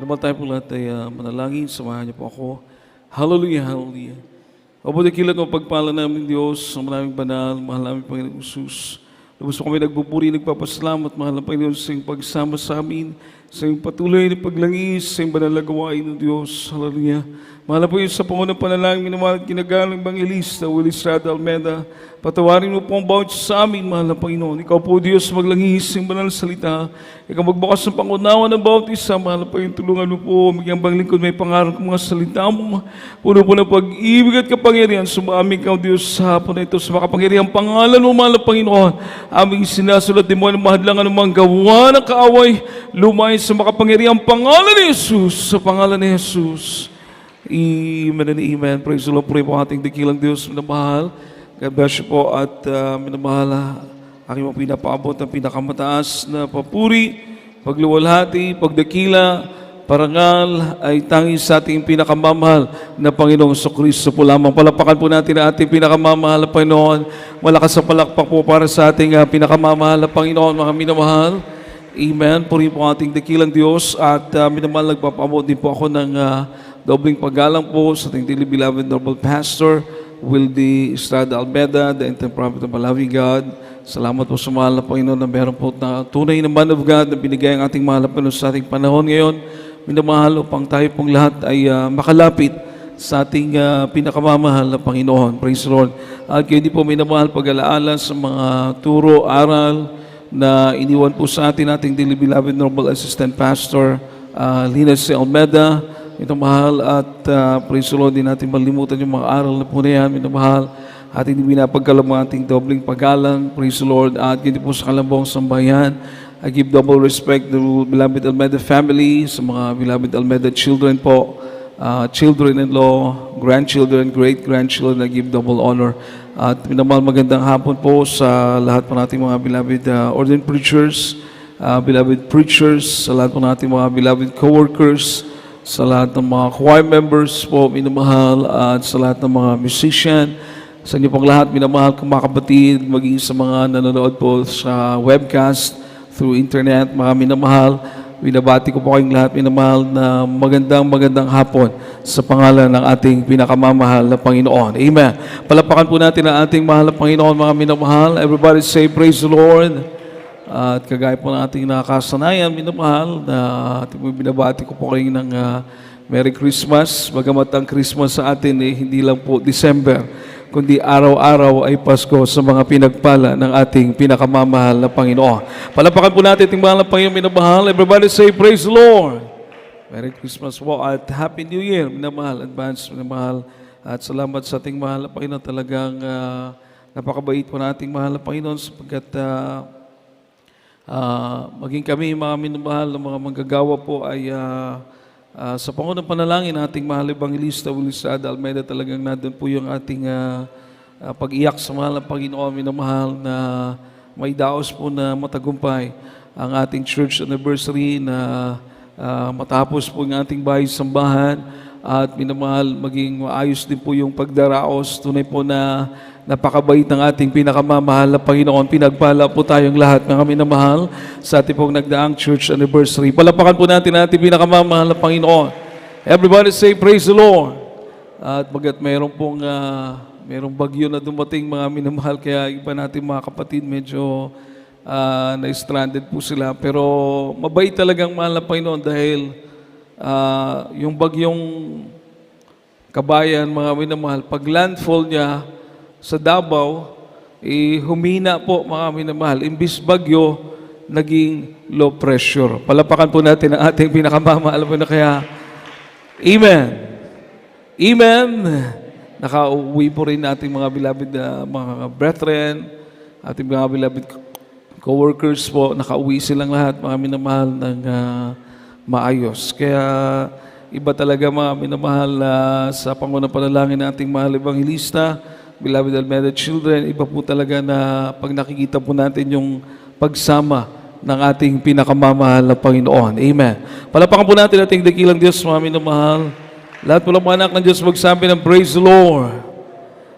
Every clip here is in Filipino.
Naman tayo po lahat ay manalangin, samahan niyo po ako. Hallelujah, hallelujah. O dakilat mo pagpala namin Diyos, ang maraming banal, mahal namin Panginoon Jesus. Lubos po kami nagbuburi, nagpapasalamat, mahal na Panginoon sa iyong pagsama sa amin, sa iyong patuloy na paglangis, sa iyong banal na gawain ng Diyos. Hallelujah. Mahal po yun sa pangunang panalangin, minamahal at kinagalang Evangelista, Willie Estrada Almeda. Patawarin mo po ang bawat sa amin, mahal na Panginoon. Ikaw po, Diyos, maglangis ng banal na salita. Ikaw magbukas ng pangunawa ng bawat isa, mahal na Panginoon. Tulungan mo po, bigyan bang lingkod may pangarap ng mga salita mo. Puno po ng pag-ibig at kapangyarihan. Sumaming ikaw, Diyos, sa hapon na ito, sa makapangyarihan pangalan mo, mahal na Panginoon. Aming sinasulat din mo ang mahadlangan ng mga gawa ng kaaway. Lumay sa makapangyarihan pangalan ni Jesus, sa pangalan ni Jesus. Amen and amen. Praise the Lord. Puri po ating dakilang Diyos, minamahal. God bless you po at minamahal, aking mga pinapaabot ng pinakamataas na papuri, pagluwalhati, pagdakila, parangal ay tangis sa ating pinakamamahal na Panginoong Kristo po lamang. Palapakan po natin ang ating pinakamamahal na Panginoon. Malakas sa palakpak po para sa ating pinakamamahal na Panginoon, mga minamahal. Amen. Puri po ating dakilang Diyos at minamahal, nagpapaabot din po ako ng dobling paggalang po sa ating dearly beloved noble pastor, Willie Estrada Almeda, the interim prophet of a loving God. Salamat po sa mahal na Panginoon na meron po na tunay na man of God na binigay ang ating mahal na Panginoon sa ating panahon ngayon. Minamahal upang tayo pong lahat ay makalapit sa ating pinakamamahal na Panginoon. Praise the Lord. At kayo din po minamahal pag-alaala sa mga turo, aral na iniwan po sa ating dearly beloved noble assistant pastor, Lina C. Almeda. Ito mahal at praise the Lord, din natin malimutan yung mga aral na po na yan, minamahal. At hindi binapagkalam ang ating dobling paggalang, praise the Lord. At hindi po sa kalambong sambayan, I give double respect to beloved Almeda family, sa mga beloved Almeda children po, children-in-law, grandchildren, great-grandchildren, I give double honor. At minamahal, magandang hapon po sa lahat po nating mga beloved ordained preachers, beloved preachers, sa lahat po nating mga beloved co-workers, sa lahat ng mga choir members po, minamahal, at sa lahat ng mga musician, sa inyo pong lahat, minamahal kong mga kapatid, maging sa mga nanonood po sa webcast, through internet, mga minamahal, binabati ko po kayong lahat, minamahal, na magandang hapon sa pangalan ng ating pinakamamahal na Panginoon. Amen. Palapakan po natin ang ating mahal na Panginoon, mga minamahal. Everybody say, praise the Lord. At kagaya po ng ating nakasanayan, minamahal, na ating binabati ko po kayo ng Merry Christmas. Bagamat ang Christmas sa atin hindi lang po December, kundi araw-araw ay Pasko sa mga pinagpala ng ating pinakamamahal na Panginoon. Palapakan po natin ating mahal na Panginoon, minamahal. Everybody say, praise the Lord. Merry Christmas po at Happy New Year, minamahal. Advance, minamahal. At salamat sa ating mahal na Panginoon. Talagang napakabait po nating mahal na Panginoon sapagkat maging kami mga minamahal na mga manggagawa po ay sa pangunang panalangin ating mahal Evangelista Willie Estrada Almeda, talagang nandun po yung ating pag-iyak sa mahal ng Panginoon, minamahal, na may daos po na matagumpay ang ating church anniversary, na matapos po yung ating bahay sambahan, at minamahal, maging maayos din po yung pagdaraos. Tunay po na napakabait ng ating pinakamamahal na Panginoon. Pinagpala po tayong lahat, mga minamahal, sa ating pong nagdaang church anniversary. Palapakan po natin ang ating pinakamamahal na Panginoon. Everybody say, praise the Lord. At bagat mayroong bagyo na dumating, mga minamahal, kaya iba natin mga kapatid medyo na-stranded po sila. Pero mabait talagang mahal na Panginoon dahil yung bagyong Kabayan, mga minamahal, pag landfall niya sa Davao, humina po, mga minamahal. Imbis bagyo, naging low pressure. Palapakan po natin ang ating pinakamamahal po na kaya. Amen. Amen. Nakauwi po rin nating mga beloved mga brethren, ating mga beloved co-workers po, nakauwi silang lahat, mga minamahal, ng maayos. Kaya iba talaga, mga minamahal, sa pangunang panalangin ng ating mahal Evangelista, beloved Almeda children, iba po talaga na pag nakikita po natin yung pagsama ng ating pinakamamahal na Panginoon. Amen. Palapakan po natin ating dakilang Diyos, mga minamahal. Lahat po lang mga anak ng Diyos magsabi ng praise the Lord.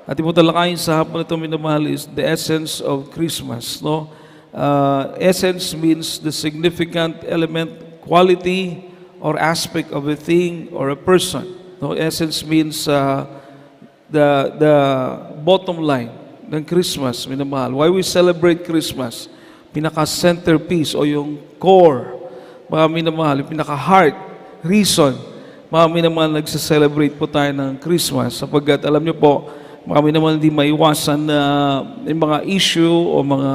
At po talakayin sa hapon ito, minamahal, is the essence of Christmas. Essence means the significant element, quality, or aspect of a thing or a person. No, essence means the bottom line ng Christmas, minamahal. Why we celebrate Christmas? Pinaka-centerpiece o yung core, mga minamahal, yung pinaka-heart, reason, mga minamahal, nagsa-celebrate po tayo ng Christmas. Sapagkat alam niyo po, mga minamahal, hindi maiwasan na yung mga issue o mga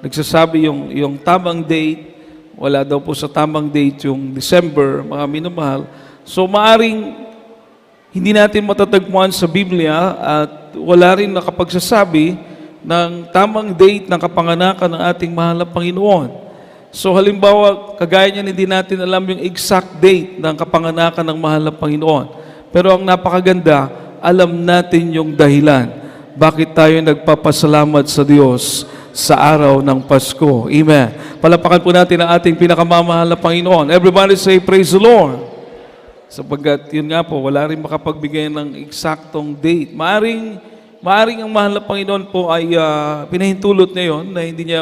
nagsasabi yung tamang date, wala daw po sa tamang date yung December, mga minamahal. So maaring hindi natin matatagpuan sa Biblia at wala rin nakapagsasabi ng tamang date ng kapanganakan ng ating mahal na Panginoon. So halimbawa, kagaya niyan, hindi natin alam yung exact date ng kapanganakan ng mahal na Panginoon. Pero ang napakaganda, alam natin yung dahilan. Bakit tayo nagpapasalamat sa Diyos sa araw ng Pasko? Amen. Palapakan po natin ang ating pinakamamahal na Panginoon. Everybody say, praise the Lord. Sapagkat yun nga po, wala rin makapagbigay ng eksaktong date. Maaring ang mahal na Panginoon po ay pinahintulot niya yun na hindi niya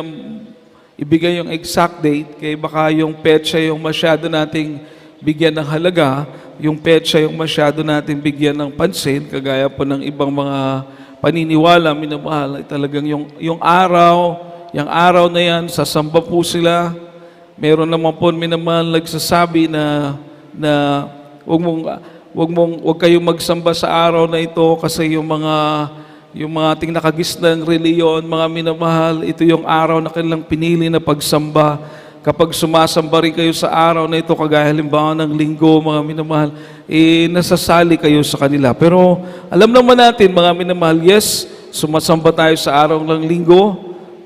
ibigay yung exact date, kaya baka yung petsa yung masyado nating bigyan ng halaga, yung petsa yung masyado nating bigyan ng pansin, kagaya po ng ibang mga paniniwala, minamahal, ay talagang yung araw na yan, sasamba po sila. Meron naman po minamahal nagsasabi na Huwag kayong magsamba sa araw na ito kasi yung mga ating nakagisnang reliyon, mga minamahal, ito yung araw na kanilang pinili na pagsamba. Kapag sumasamba rin kayo sa araw na ito, kagaya halimbawa ng linggo, mga minamahal, nasasali kayo sa kanila. Pero alam naman natin, mga minamahal, yes, sumasamba tayo sa araw ng linggo.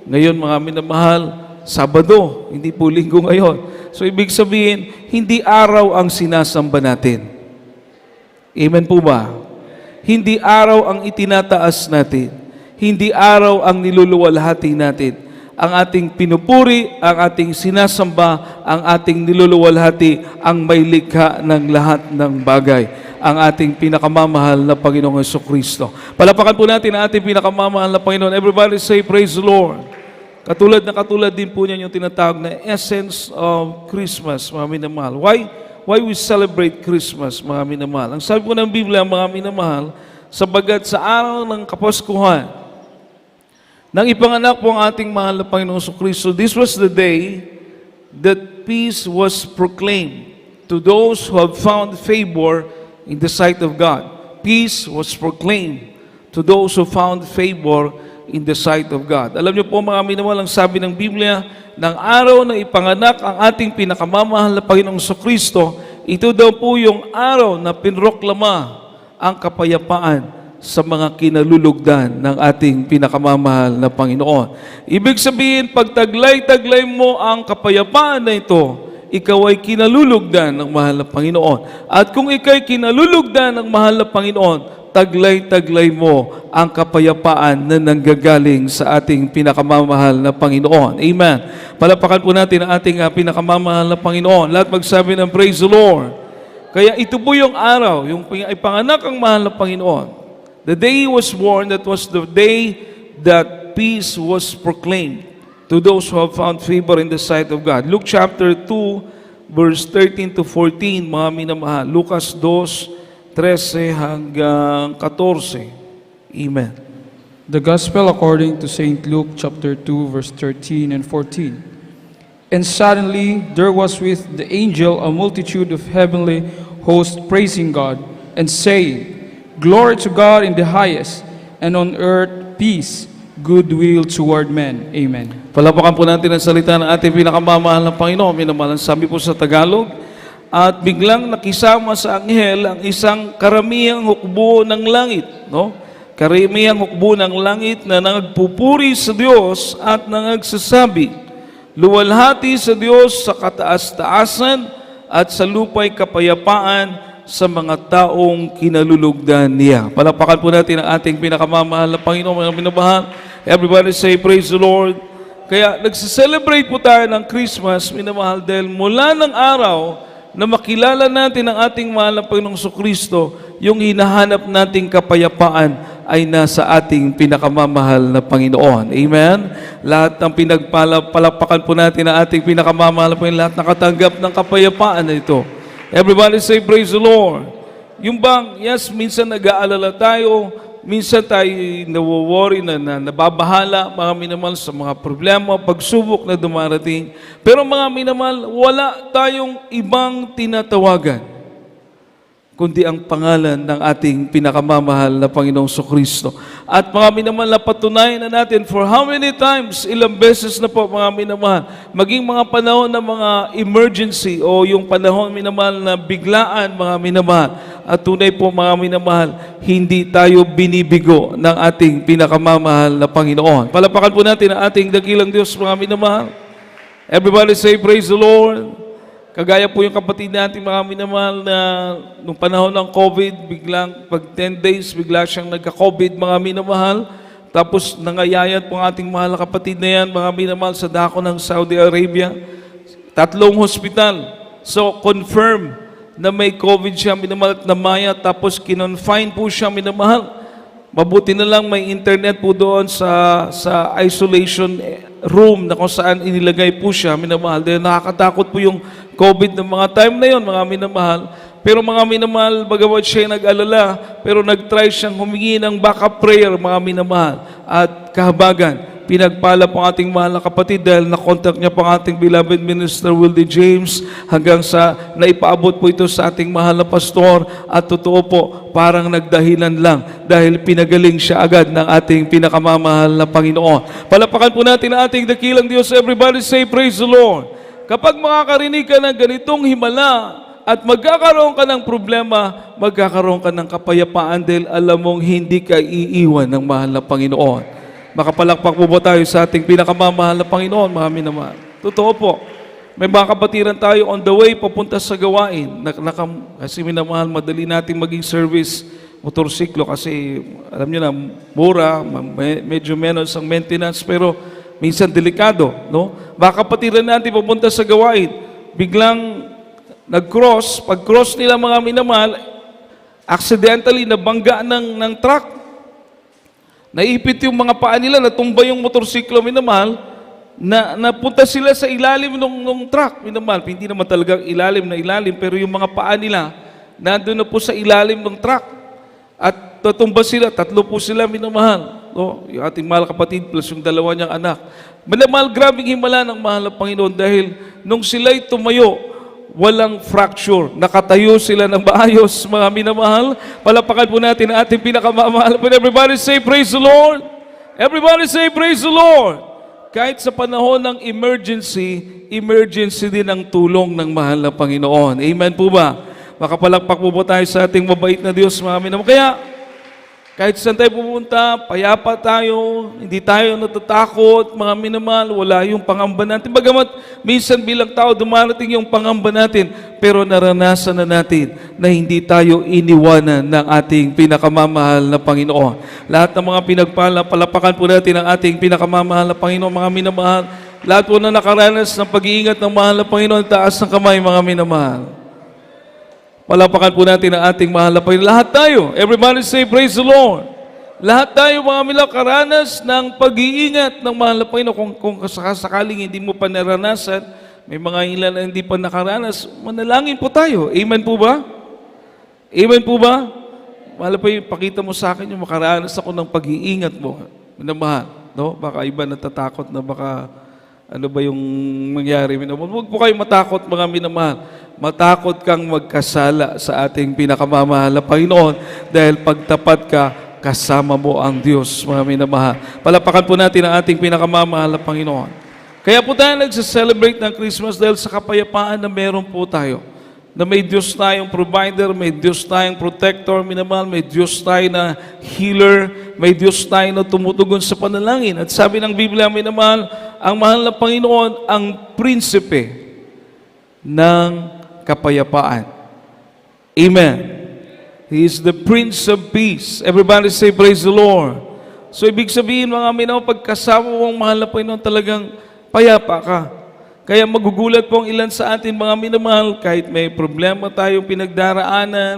Ngayon, mga minamahal, Sabado, hindi po linggo ngayon. So, ibig sabihin, hindi araw ang sinasamba natin. Amen po ba? Hindi araw ang itinataas natin. Hindi araw ang niluluwalhati natin. Ang ating pinupuri, ang ating sinasamba, ang ating niluluwalhati, ang may likha ng lahat ng bagay. Ang ating pinakamamahal na Panginoong Jesucristo. Palapakan po natin ang ating pinakamamahal na Panginoon. Everybody say, praise the Lord. Katulad din po niyan yung tinatawag na essence of Christmas, mga minamahal. Why we celebrate Christmas, mga minamahal? Ang sabi po ng Biblia, mga minamahal, sabagat sa araw ng Kapaskuhan, nang ipanganak po ang ating mahal na Panginoong Jesucristo, this was the day that peace was proclaimed to those who have found favor in the sight of God. Peace was proclaimed to those who found favor in the sight of God. Alam niyo po, mga minamahal, ang sabi ng Biblia, ng araw na ipanganak ang ating pinakamamahal na Panginoong Jesucristo, ito daw po yung araw na pinroklama ang kapayapaan sa mga kinalulugdan ng ating pinakamamahal na Panginoon. Ibig sabihin, pag taglay-taglay mo ang kapayapaan na ito, ikaw ay kinalulugdan ng mahal na Panginoon. At kung ikaw ay kinalulugdan ng mahal na Panginoon, taglay-taglay mo ang kapayapaan na nanggagaling sa ating pinakamamahal na Panginoon. Amen. Palapakan po natin ang ating pinakamamahal na Panginoon. Lahat magsabi ng praise the Lord. Kaya ito po yung araw, yung ipanganak ang mahal na Panginoon. The day he was born, that was the day that peace was proclaimed to those who have found favor in the sight of God. Luke chapter 2, verse 13 to 14, mga minamahal. Lucas 2, 13 hanggang 14. Amen. The Gospel according to St. Luke chapter 2 verse 13 and 14. And suddenly there was with the angel a multitude of heavenly hosts praising God and saying, Glory to God in the highest, and on earth peace, goodwill toward men. Amen. Palapakan po natin ang salita ng ating pinakamamahal na Panginoon. Minamahal, sabi po sa Tagalog, at biglang nakisama sa anghel ang isang karamihang hukbo ng langit, no? Karamihang hukbo ng langit na nagpupuri sa Diyos at nagsasabi, luwalhati sa Diyos sa kataas-taasan at sa lupa'y kapayapaan sa mga taong kinalulugdan niya. Palapakan po natin ang ating pinakamamahal na Panginoon, mga minamahal. Everybody say, praise the Lord. Kaya nagse-celebrate po tayo ng Christmas, minamahal, dahil mula ng araw na makilala natin ang ating mahal na Panginoong Jesucristo, yung hinahanap nating kapayapaan ay nasa ating pinakamamahal na Panginoon. Amen? Lahat ng pinagpalapakan po natin ang ating pinakamamahal na Panginoon, lahat nakatanggap ng kapayapaan na ito. Everybody say, praise the Lord. Yung bang, yes, minsan nag-aalala tayo, minsan tayo nawo-worry na nababahala, mga minamahal, sa mga problema, pagsubok na dumarating. Pero mga minamahal, wala tayong ibang tinatawagan kundi ang pangalan ng ating pinakamamahal na Panginoong Kristo. At mga minamahal, napatunayan na natin for how many times, ilang beses na po mga minamahal, maging mga panahon ng mga emergency o yung panahon minamahal na biglaan mga minamahal. At tunay po mga minamahal, hindi tayo binibigo ng ating pinakamamahal na Panginoon. Palapakan po natin ang ating dakilang Diyos mga minamahal. Everybody say, praise the Lord. Kagaya po yung kapatid natin mga minamahal na nung panahon ng COVID, biglang pag 10 days, bigla siyang nagka-COVID mga minamahal. Tapos nangayayat po ang ating mahal na kapatid na yan mga minamahal sa dako ng Saudi Arabia. 3 hospital. So confirm na may COVID siya minamahal at namaya. Tapos kinonfine po siya minamahal. Mabuti na lang may internet po doon sa isolation room na kung saan inilagay po siya, minamahal. Dahil nakakatakot po yung COVID ng mga time na yon, mga minamahal. Pero mga minamahal, bagamat siya nag-alala, pero nag-try siyang humingi ng backup prayer, mga minamahal. At kahabagan, pinagpala po ang ating mahal na kapatid dahil na-contact niya po ang ating beloved minister Wildy James hanggang sa naipaabot po ito sa ating mahal na pastor. At totoo po, parang nagdahilan lang dahil pinagaling siya agad ng ating pinakamamahal na Panginoon. Palapakan po natin ang ating dakilang Diyos. Everybody say, praise the Lord. Kapag makakarinig ka ng ganitong himala at magkakaroon ka ng problema, magkakaroon ka ng kapayapaan dahil alam mong hindi ka iiwan ng mahal na Panginoon. Makapalakpak po ba tayo sa ating pinakamamahal na Panginoon, mga minamahal? Totoo po. May mga kapatiran tayo on the way papunta sa gawain. Kasi minamahal, madali natin maging service motorsiklo kasi alam niyo na, mura, medyo menos ang maintenance, pero minsan delikado, no? Baka kapatiran natin papunta sa gawain, biglang nag-cross, pag-cross nila mga minamahal, accidentally nabangga ng truck. Naipit yung mga paa nila, natumba yung motorsiklo minamahal, napunta sila sa ilalim ng truck minamahal. Hindi naman talagang ilalim na ilalim, pero yung mga paa nila, nandun na po sa ilalim ng truck. At tatumba sila, 3 po sila minamahal. No? Yung ating mahal kapatid plus yung 2 niyang anak. Minamahal, grabing himala ng mahal na Panginoon dahil nung sila'y tumayo, walang fracture. Nakatayo sila ng maayos, mga minamahal. Palapakan po natin ang ating pinakamamahal. Everybody say, praise the Lord. Everybody say, praise the Lord. Kahit sa panahon ng emergency din ang tulong ng mahal na Panginoon. Amen po ba? Makapalakpak po ba tayo sa ating mabait na Diyos, mga minamahal? Kaya, kahit saan tayo pumunta, payapa tayo, hindi tayo natatakot, mga minamahal, wala yung pangamba natin. Bagamat minsan bilang tao dumarating yung pangamba natin, pero naranasan na natin na hindi tayo iniwanan ng ating pinakamamahal na Panginoon. Lahat ng mga pinagpala, palapakan po natin ang ating pinakamamahal na Panginoon, mga minamahal. Lahat po na nakaranas ng pag-iingat ng mahal na Panginoon, taas ng kamay, mga minamahal. Palapakan po natin ang ating mahal na Panginoon. Lahat tayo. Everybody say, praise the Lord. Lahat tayo mga minamahal karanas ng pag-iingat ng mahal na Panginoon. Kung sakaling hindi mo pa naranasan, may mga ilan na hindi pa nakaranas, manalangin po tayo. Amen po ba? Amen po ba? Mahal pa yung pakita mo sa akin yung makaranas ako ng pag-iingat mo. Minamahal. No? Baka iba natatakot na baka ano ba yung mangyari. Huwag po kayo matakot mga minamahal. Matakot kang magkasala sa ating pinakamamahal na Panginoon dahil pagtapat ka, kasama mo ang Diyos, mga minamahal. Palapakan po natin ang ating pinakamamahal na Panginoon. Kaya po tayo nagsa-celebrate ng Christmas dahil sa kapayapaan na meron po tayo. Na may Diyos tayong provider, may Diyos tayong protector, minamahal, may Diyos tayo na healer, may Diyos tayo na tumutugon sa panalangin. At sabi ng Biblia, minamahal, ang mahal na Panginoon, ang prinsipe ng kapayapaan. Amen. He is the Prince of Peace. Everybody say, praise the Lord. So, ibig sabihin, mga minamahal, pagkasama mo ang mahal na Panginoon, talagang payapa ka. Kaya magugulat po ang ilan sa atin, mga minamahal, kahit may problema tayong pinagdaraanan,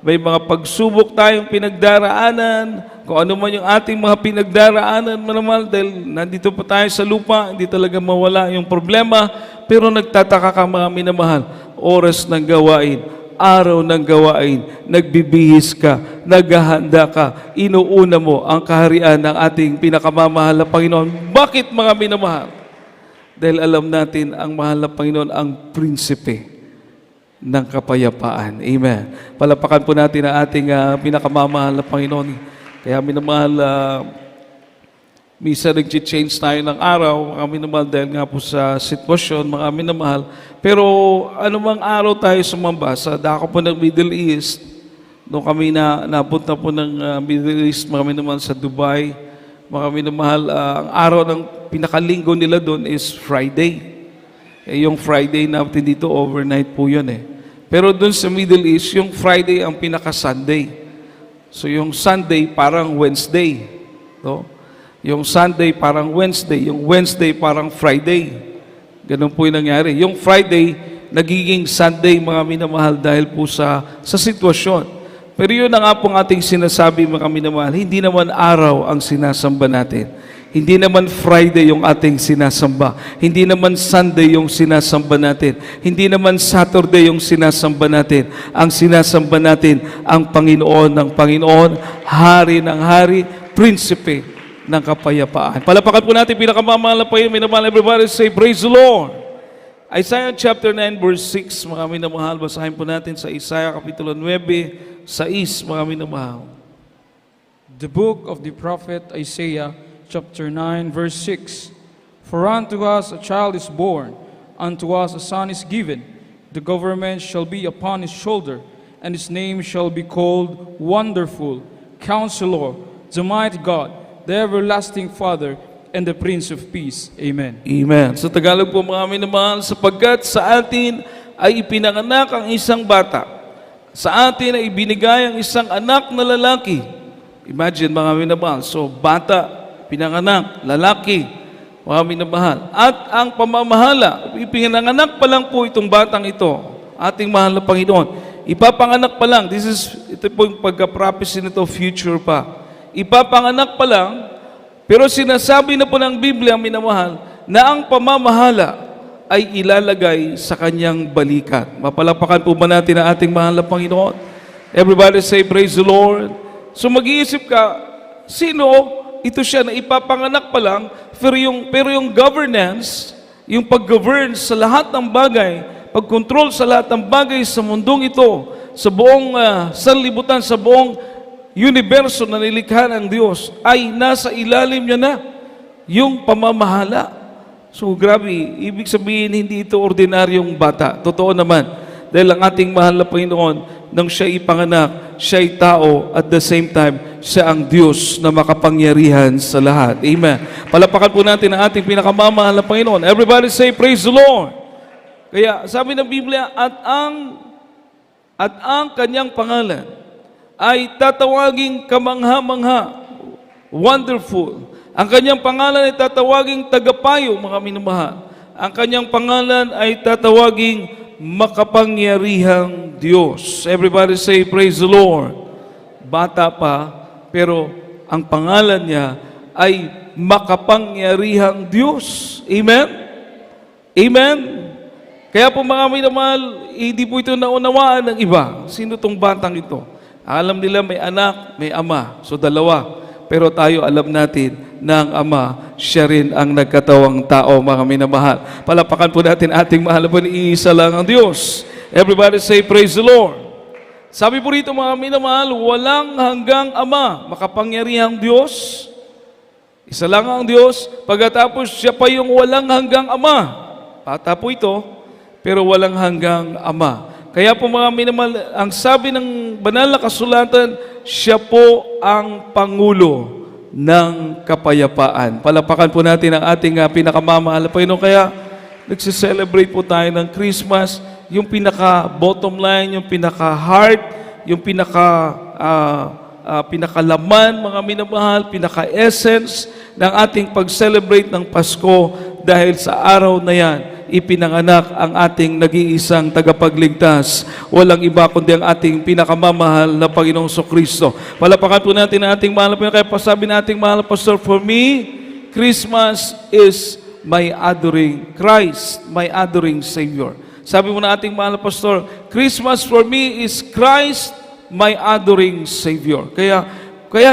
may mga pagsubok tayong pinagdaraanan, kung ano man yung ating mga pinagdaraanan, minamahal, dahil nandito pa tayo sa lupa, hindi talaga mawala yung problema, pero nagtataka ka, mga minamahal, oras ng gawain, araw ng gawain, nagbibihis ka, naghahanda ka, inuuna mo ang kaharian ng ating pinakamamahal na Panginoon. Bakit mga minamahal? Dahil alam natin ang mahal na Panginoon ang prinsipe ng kapayapaan. Amen. Palapakan po natin ang ating pinakamamahal na Panginoon. Kaya minamahal, minsan nag-change tayo ng araw, mga minamahal, dahil nga po sa sitwasyon, mga minamahal. Pero anumang araw tayo sumamba, sa dako po ng Middle East, noong kami napunta po ng Middle East, mga minamahal, sa Dubai, mga minamahal, ang araw ng pinakalinggo nila doon is Friday. Yung Friday natin dito, overnight po yun eh. Pero doon sa Middle East, yung Friday ang pinaka-Sunday. So yung Sunday parang Wednesday. No? Yung Sunday parang Wednesday. Yung Wednesday parang Friday. Ganun po yung nangyari. Yung Friday, nagiging Sunday, mga minamahal, dahil po sa sitwasyon. Pero yun na nga pong ating sinasabi, mga minamahal, hindi naman araw ang sinasamba natin. Hindi naman Friday yung ating sinasamba. Hindi naman Sunday yung sinasamba natin. Hindi naman Saturday yung sinasamba natin. Ang sinasamba natin, ang Panginoon ng Panginoon, Hari ng Hari, Prinsipe ng Kapayapaan. Palapakan po natin pinakamamahal na Panginoon. Minamahal, everybody say, praise the Lord. Isaiah chapter 9 verse 6, mga minamahal, basahin po natin sa Isaiah kapitulo 9, 6, mga minamahal. The book of the prophet Isaiah, chapter 9, verse 6. For unto us a child is born, unto us a son is given. The government shall be upon his shoulder, and his name shall be called Wonderful, Counselor, the Mighty God, the Everlasting Father, and the Prince of Peace. Amen. Amen. Sa Tagalog po, mga minamahal, sapagkat sa atin ay ipinanganak ang isang bata. Sa atin ay ibinigay ang isang anak na lalaki. Imagine, mga minamahal. So, bata, pinanganak, lalaki, mga minamahal. At ang pamamahala, ipinanganak pa lang po itong batang ito, ating mahal na Panginoon. Ipapanganak pa lang, ito po yung pagka-prophecy nito, future pa. Ipapanganak pa lang, pero sinasabi na po ng Biblia, minamahal, na ang pamamahala ay ilalagay sa kanyang balikat. Mapalapakan po ba natin ang ating mahal na Panginoon? Everybody say, praise the Lord. So mag-iisip ka, sino ito siya na ipapanganak pa lang, pero yung governance, yung pag-govern sa lahat ng bagay, pag-control sa lahat ng bagay sa mundong ito, sa buong sanlibutan, sa buong universo na nilikha ng Diyos, ay nasa ilalim niya na yung pamamahala. So grabe, ibig sabihin hindi ito ordinaryong bata. Totoo naman, dahil ang ating mahal na Panginoon, nang siya ipanganak, siya ay tao, at the same time, siya ang Diyos na makapangyarihan sa lahat. Amen. Palapakan po natin ang ating pinakamamahal na Panginoon. Everybody say, praise the Lord. Kaya sabi ng Biblia, at ang kanyang pangalan ay tatawaging kamangha-mangha, wonderful. Ang kanyang pangalan ay tatawaging tagapayo, mga minamahal. Ang kanyang pangalan ay tatawaging makapangyarihang Diyos. Everybody say, praise the Lord. Bata pa, pero ang pangalan niya ay makapangyarihang Diyos. Amen? Amen? Kaya po mga minamahal, hindi po ito naunawaan ng iba. Sino tong batang ito? Alam nila may anak, may ama. So dalawa. Pero tayo alam natin na ang Ama, siya rin ang nagkatawang tao, mga minamahal. Palapakan po natin ating mahal po, iisa lang ang Diyos. Everybody say, praise the Lord. Sabi po rito, mga minamahal, walang hanggang Ama, makapangyarihang Diyos. Isa lang ang Diyos, pagkatapos siya pa yung walang hanggang Ama. Bata po ito, pero walang hanggang Ama. Kaya po mga minamahal, ang sabi ng banal na kasulatan, siya po ang Pangulo ng kapayapaan. Palapakan po natin ang ating pinakamamahal na Panginoon. Kaya nagsiselebrate po tayo ng Christmas, yung pinaka-bottom line, yung pinaka-heart, yung pinakalaman, mga minamahal, pinaka-essence ng ating pag-celebrate ng Pasko dahil sa araw na yan, ipinanganak ang ating nag-iisang tagapagligtas. Walang iba kundi ang ating pinakamamahal na Panginoong Kristo. Palapakan po natin ang ating mahal na Panginoon. Kaya pasabi na ating mahal na Pastor, for me, Christmas is my adoring Christ, my adoring Savior. Sabi mo na ating mahal na pastor, Christmas for me is Christ, my adoring Savior. Kaya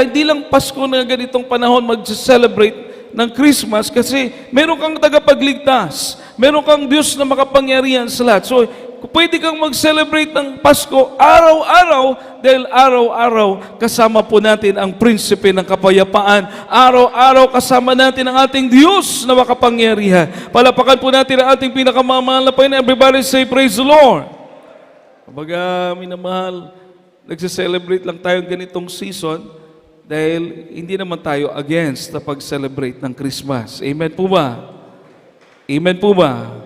hindi lang Pasko na ganitong panahon mag-celebrate ng Christmas kasi meron kang tagapagligtas. Meron kang Diyos na makapangyarihan sa lahat. So, pwede kang mag-celebrate ng Pasko araw-araw dahil araw-araw kasama po natin ang prinsipe ng kapayapaan. Araw-araw kasama natin ang ating Diyos na makapangyarihan. Palapakan po natin ang ating pinakamamahal na Panginoon. Everybody say, praise the Lord. Kumbaga, minamahal, nagse-celebrate lang tayo ganitong season dahil hindi naman tayo against na pag-celebrate ng Christmas. Amen po ba? Amen po ba?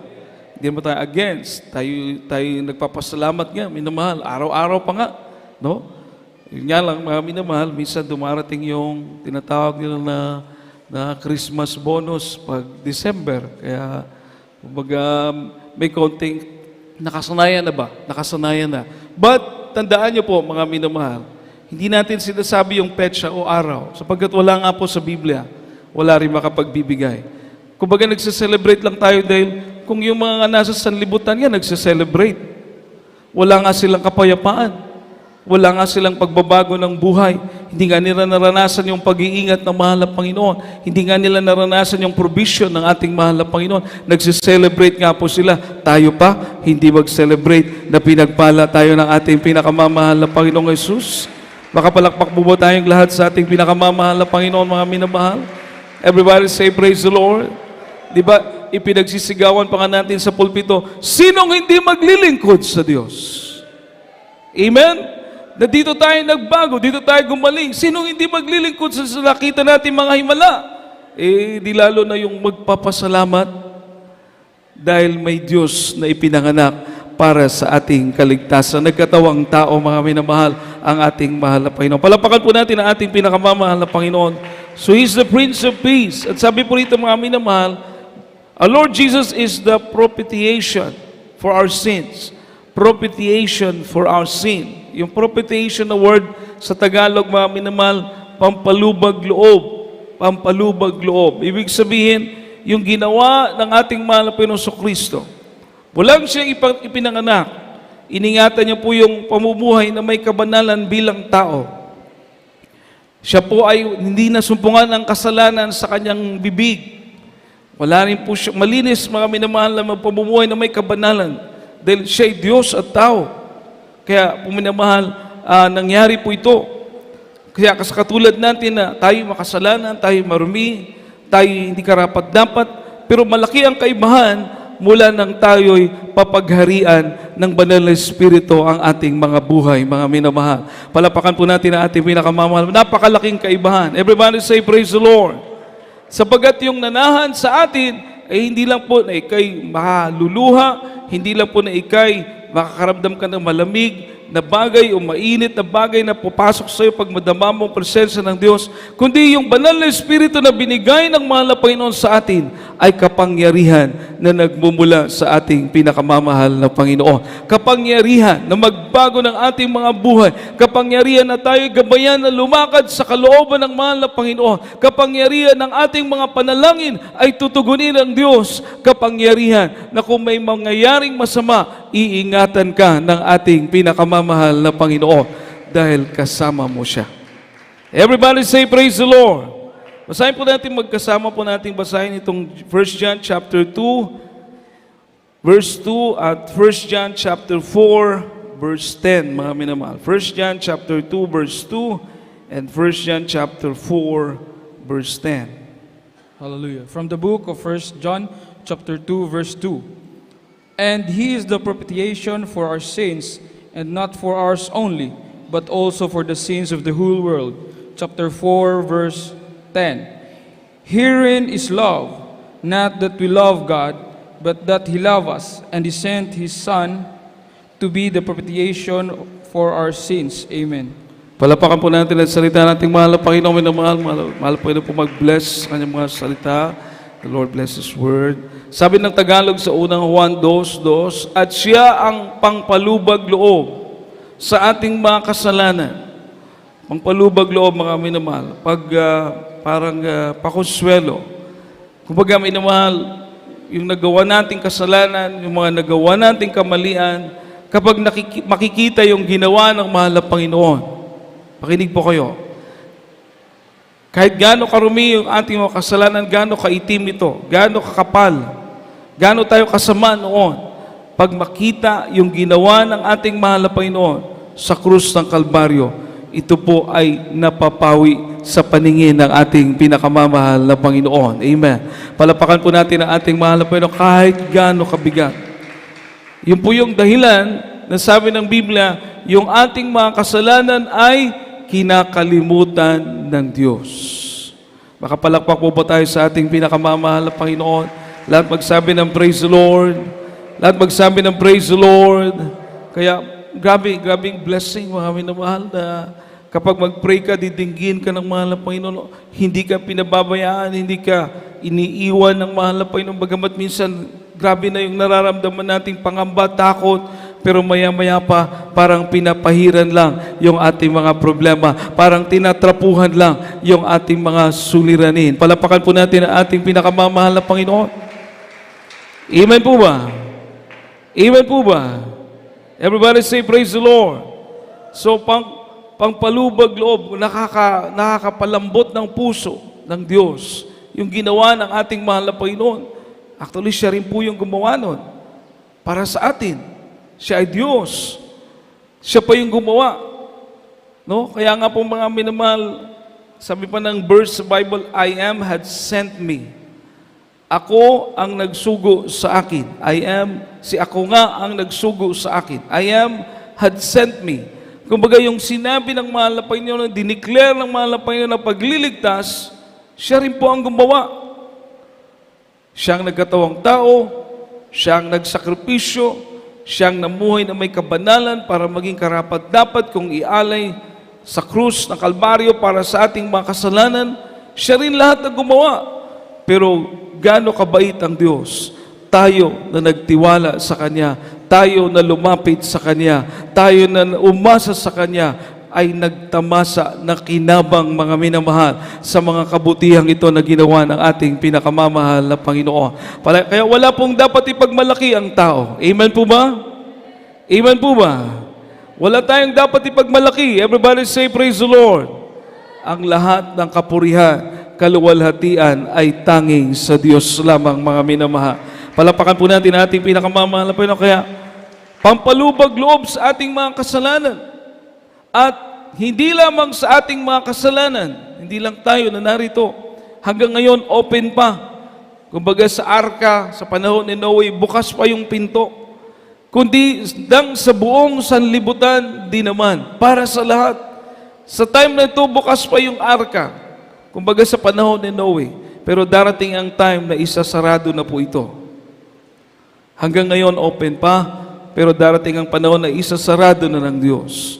Hindi naman tayo against. Tayo nagpapasalamat nga, minamahal. Araw-araw pa nga. No? Yun nga lang, mga minamahal, minsan dumarating yung tinatawag nila na Christmas bonus pag December. Kaya, kumbaga, may konting nakasanayan na ba? Nakasanayan na. But, tandaan niyo po, mga minamahal, hindi natin sinasabi yung petsa o araw. Sapagkat wala nga po sa Biblia, wala rin makapagbibigay. Kumbaga, nagse-celebrate lang tayo dahil kung yung mga nasa sanlibutan yan, nagse-celebrate. Wala nga silang kapayapaan. Wala nga silang pagbabago ng buhay. Hindi nga nila naranasan yung pag-iingat ng mahal na Panginoon. Hindi nga nila naranasan yung provision ng ating mahal na Panginoon. Nagse-celebrate nga po sila. Tayo pa, hindi mag-celebrate na pinagpala tayo ng ating pinakamamahal na Panginoong Jesus. Makapalakpak po ba tayong lahat sa ating pinakamamahal na Panginoon, mga minamahal? Everybody say, praise the Lord. Di ba? Ipinagsisigawan pa nga natin sa pulpito, sinong hindi maglilingkod sa Diyos? Amen? Na dito tayo nagbago, dito tayo gumaling. Sinong hindi maglilingkod sa nakita natin mga himala? Di lalo na yung magpapasalamat dahil may Diyos na ipinanganak para sa ating kaligtasan. Nagkatawang tao, mga minamahal, ang ating mahal na Panginoon. Palapakan po natin ang ating pinakamamahal na Panginoon. So He's the Prince of Peace. At sabi po rito, mga minamahal, our Lord Jesus is the propitiation for our sins. Propitiation for our sin. Yung propitiation na word sa Tagalog, mga minamahal, pampalubag loob. Pampalubag loob. Ibig sabihin, yung ginawa ng ating mahal na Panginoon Kristo. Walang siyang ipinanganak. Iningatan niya po yung pamumuhay na may kabanalan bilang tao. Siya po ay hindi nasumpungan ng kasalanan sa kanyang bibig. Wala rin po siya, malinis mga minamahal na pamumuhay na may kabanalan dahil siya ay Diyos at tao. Kaya po minamahal, nangyari po ito. Kaya katulad natin na tayo makasalanan, tayo marumi, tayo hindi karapat-dapat, pero malaki ang kaibahan mula nang tayo'y papagharian ng Banal na Espiritu ang ating mga buhay, mga minamahal. Palapakan po natin ang ating pinakamamahal. Napakalaking kaibahan. Everybody say, praise the Lord. Sapagat yung nanahan sa atin ay hindi lang po na ikay mahaluluha, hindi lang po na ikay makakaramdam ka ng malamig na bagay o mainit na bagay na pupasok sa iyo pag madama mo ang presensya ng Diyos, kundi yung banal na Espiritu na binigay ng mahal na Panginoon sa atin ay kapangyarihan na nagmumula sa ating pinakamamahal na Panginoon. Kapangyarihan na magbago ng ating mga buhay. Kapangyarihan na tayo gabayan na lumakad sa kalooban ng mahal na Panginoon. Kapangyarihan ng ating mga panalangin ay tutugunin ng Diyos. Kapangyarihan na kung may mangyayaring masama, iingatan ka ng ating pinakamamahal na Panginoon dahil kasama mo siya. Everybody say, praise the Lord. Basahin po natin, magkasama po natin basahin itong 1 John chapter 2, verse 2 at 1 John chapter 4, verse 10, mga minamahal. 1 John chapter 2, verse 2 and 1 John chapter 4, verse 10. Hallelujah. From the book of 1 John chapter 2, verse 2. And He is the propitiation for our sins, and not for ours only, but also for the sins of the whole world. Chapter 4, verse 10. Herein is love, not that we love God, but that He loved us, and He sent His Son to be the propitiation for our sins. Amen. Palapakan po natin ang salita nating mahal na Panginoon. Mahal po ito po mag-bless sa kanyang mga salita. The Lord bless His word. Sabi ng Tagalog sa unang Juan 2:2, at siya ang pangpalubag loob sa ating mga kasalanan. Pangpalubag loob, mga minamahal. Pag parang pakonsuelo. Kumbaga minamahal, yung nagawa nating kasalanan, yung mga nagawa nating kamalian, kapag makikita yung ginawa ng mahal na Panginoon, makinig po kayo, kahit gaano karumi yung ating mga kasalanan, gaano kaitim ito, gaano kakapal, gaano tayo kasama noon, pag makita yung ginawa ng ating mahal na Panginoon sa krus ng Kalbaryo, ito po ay napapawi sa paningin ng ating pinakamamahal na Panginoon. Amen. Palapakan po natin ang ating mahal na Panginoon kahit gaano kabigat. Yun po yung dahilan na sabi ng Biblia, yung ating mga kasalanan ay kinakalimutan ng Diyos. Makapalakpak po ba tayo sa ating pinakamamahal na Panginoon? Lahat magsabi ng praise the Lord. Lahat magsabi ng praise the Lord. Kaya grabing blessing mga minamahal na kapag mag-pray ka, didinggin ka ng mahal na Panginoon, hindi ka pinababayaan, hindi ka iniiwan ng mahal na Panginoon. Bagamat minsan, grabe na yung nararamdaman nating pangamba, takot, pero maya-maya pa, parang pinapahiran lang yung ating mga problema. Parang tinatrapuhan lang yung ating mga suliranin. Palapakan po natin ang ating pinakamamahal na Panginoon. Amen po ba? Amen po ba? Everybody say, praise the Lord. So, pangpalubag loob, nakakapalambot ng puso ng Diyos. Yung ginawa ng ating mahal na Panginoon. Actually, siya rin po yung gumawa nun. Para sa atin. Siya ay Diyos. Siya pa yung gumawa. No? Kaya nga po mga minamahal, sabi pa ng verse sa Bible, I am had sent me. Ako ang nagsugo sa akin. Ako nga ang nagsugo sa akin. I am had sent me. Kumbaga yung sinabi ng mahal na Panginoon, dineclare ng mahal na Panginoon na pagliligtas, siya rin po ang gumawa. Siya ang nagkatawang tao, siya ang nagsakripisyo, siya ang namuhay na may kabanalan para maging karapat-dapat kung ialay sa krus ng Kalbaryo para sa ating mga kasalanan. Siya rin lahat na gumawa. Pero gaano kabait ang Diyos? Tayo na nagtiwala sa Kanya, tayo na lumapit sa Kanya, tayo na umasa sa Kanya, ay nagtamasa na kinabang mga minamahal sa mga kabutihang ito na ginawa ng ating pinakamamahal na Panginoon. Kaya wala pong dapat ipagmalaki ang tao. Amen po ba? Amen po ba? Wala tayong dapat ipagmalaki. Everybody say, praise the Lord. Ang lahat ng kapurihan, kaluwalhatian ay tanging sa Diyos lamang mga minamahal. Palapakan po natin ang ating pinakamamahal na Panginoon. Kaya, pampalubag loob sa ating mga kasalanan. At hindi lamang sa ating mga kasalanan, hindi lang tayo na narito. Hanggang ngayon, open pa. Kumbaga sa arka, sa panahon ni Noe, bukas pa yung pinto. Kundi sa buong sanlibutan, di naman. Para sa lahat. Sa time na ito, bukas pa yung arka. Kumbaga sa panahon ni Noe. Pero darating ang time na isasarado na po ito. Hanggang ngayon, open pa. Pero darating ang panahon na isasarado na ng Diyos.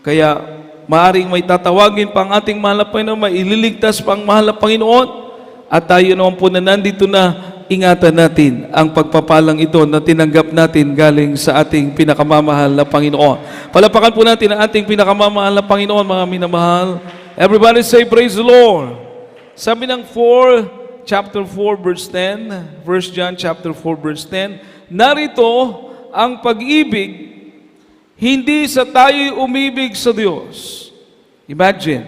Kaya, maaring may tatawagin pa ang ating mahal na Panginoon, may ililigtas pa ang mahal na Panginoon, at tayo naman po na nandito na, ingatan natin ang pagpapalang ito na tinanggap natin galing sa ating pinakamamahal na Panginoon. Palapakan po natin ang ating pinakamamahal na Panginoon, mga minamahal. Everybody say, praise the Lord. Sabi ng chapter 4, verse 10, 1 John chapter 4, verse 10, narito ang pag-ibig, hindi sa tayo'y umibig sa Diyos. Imagine.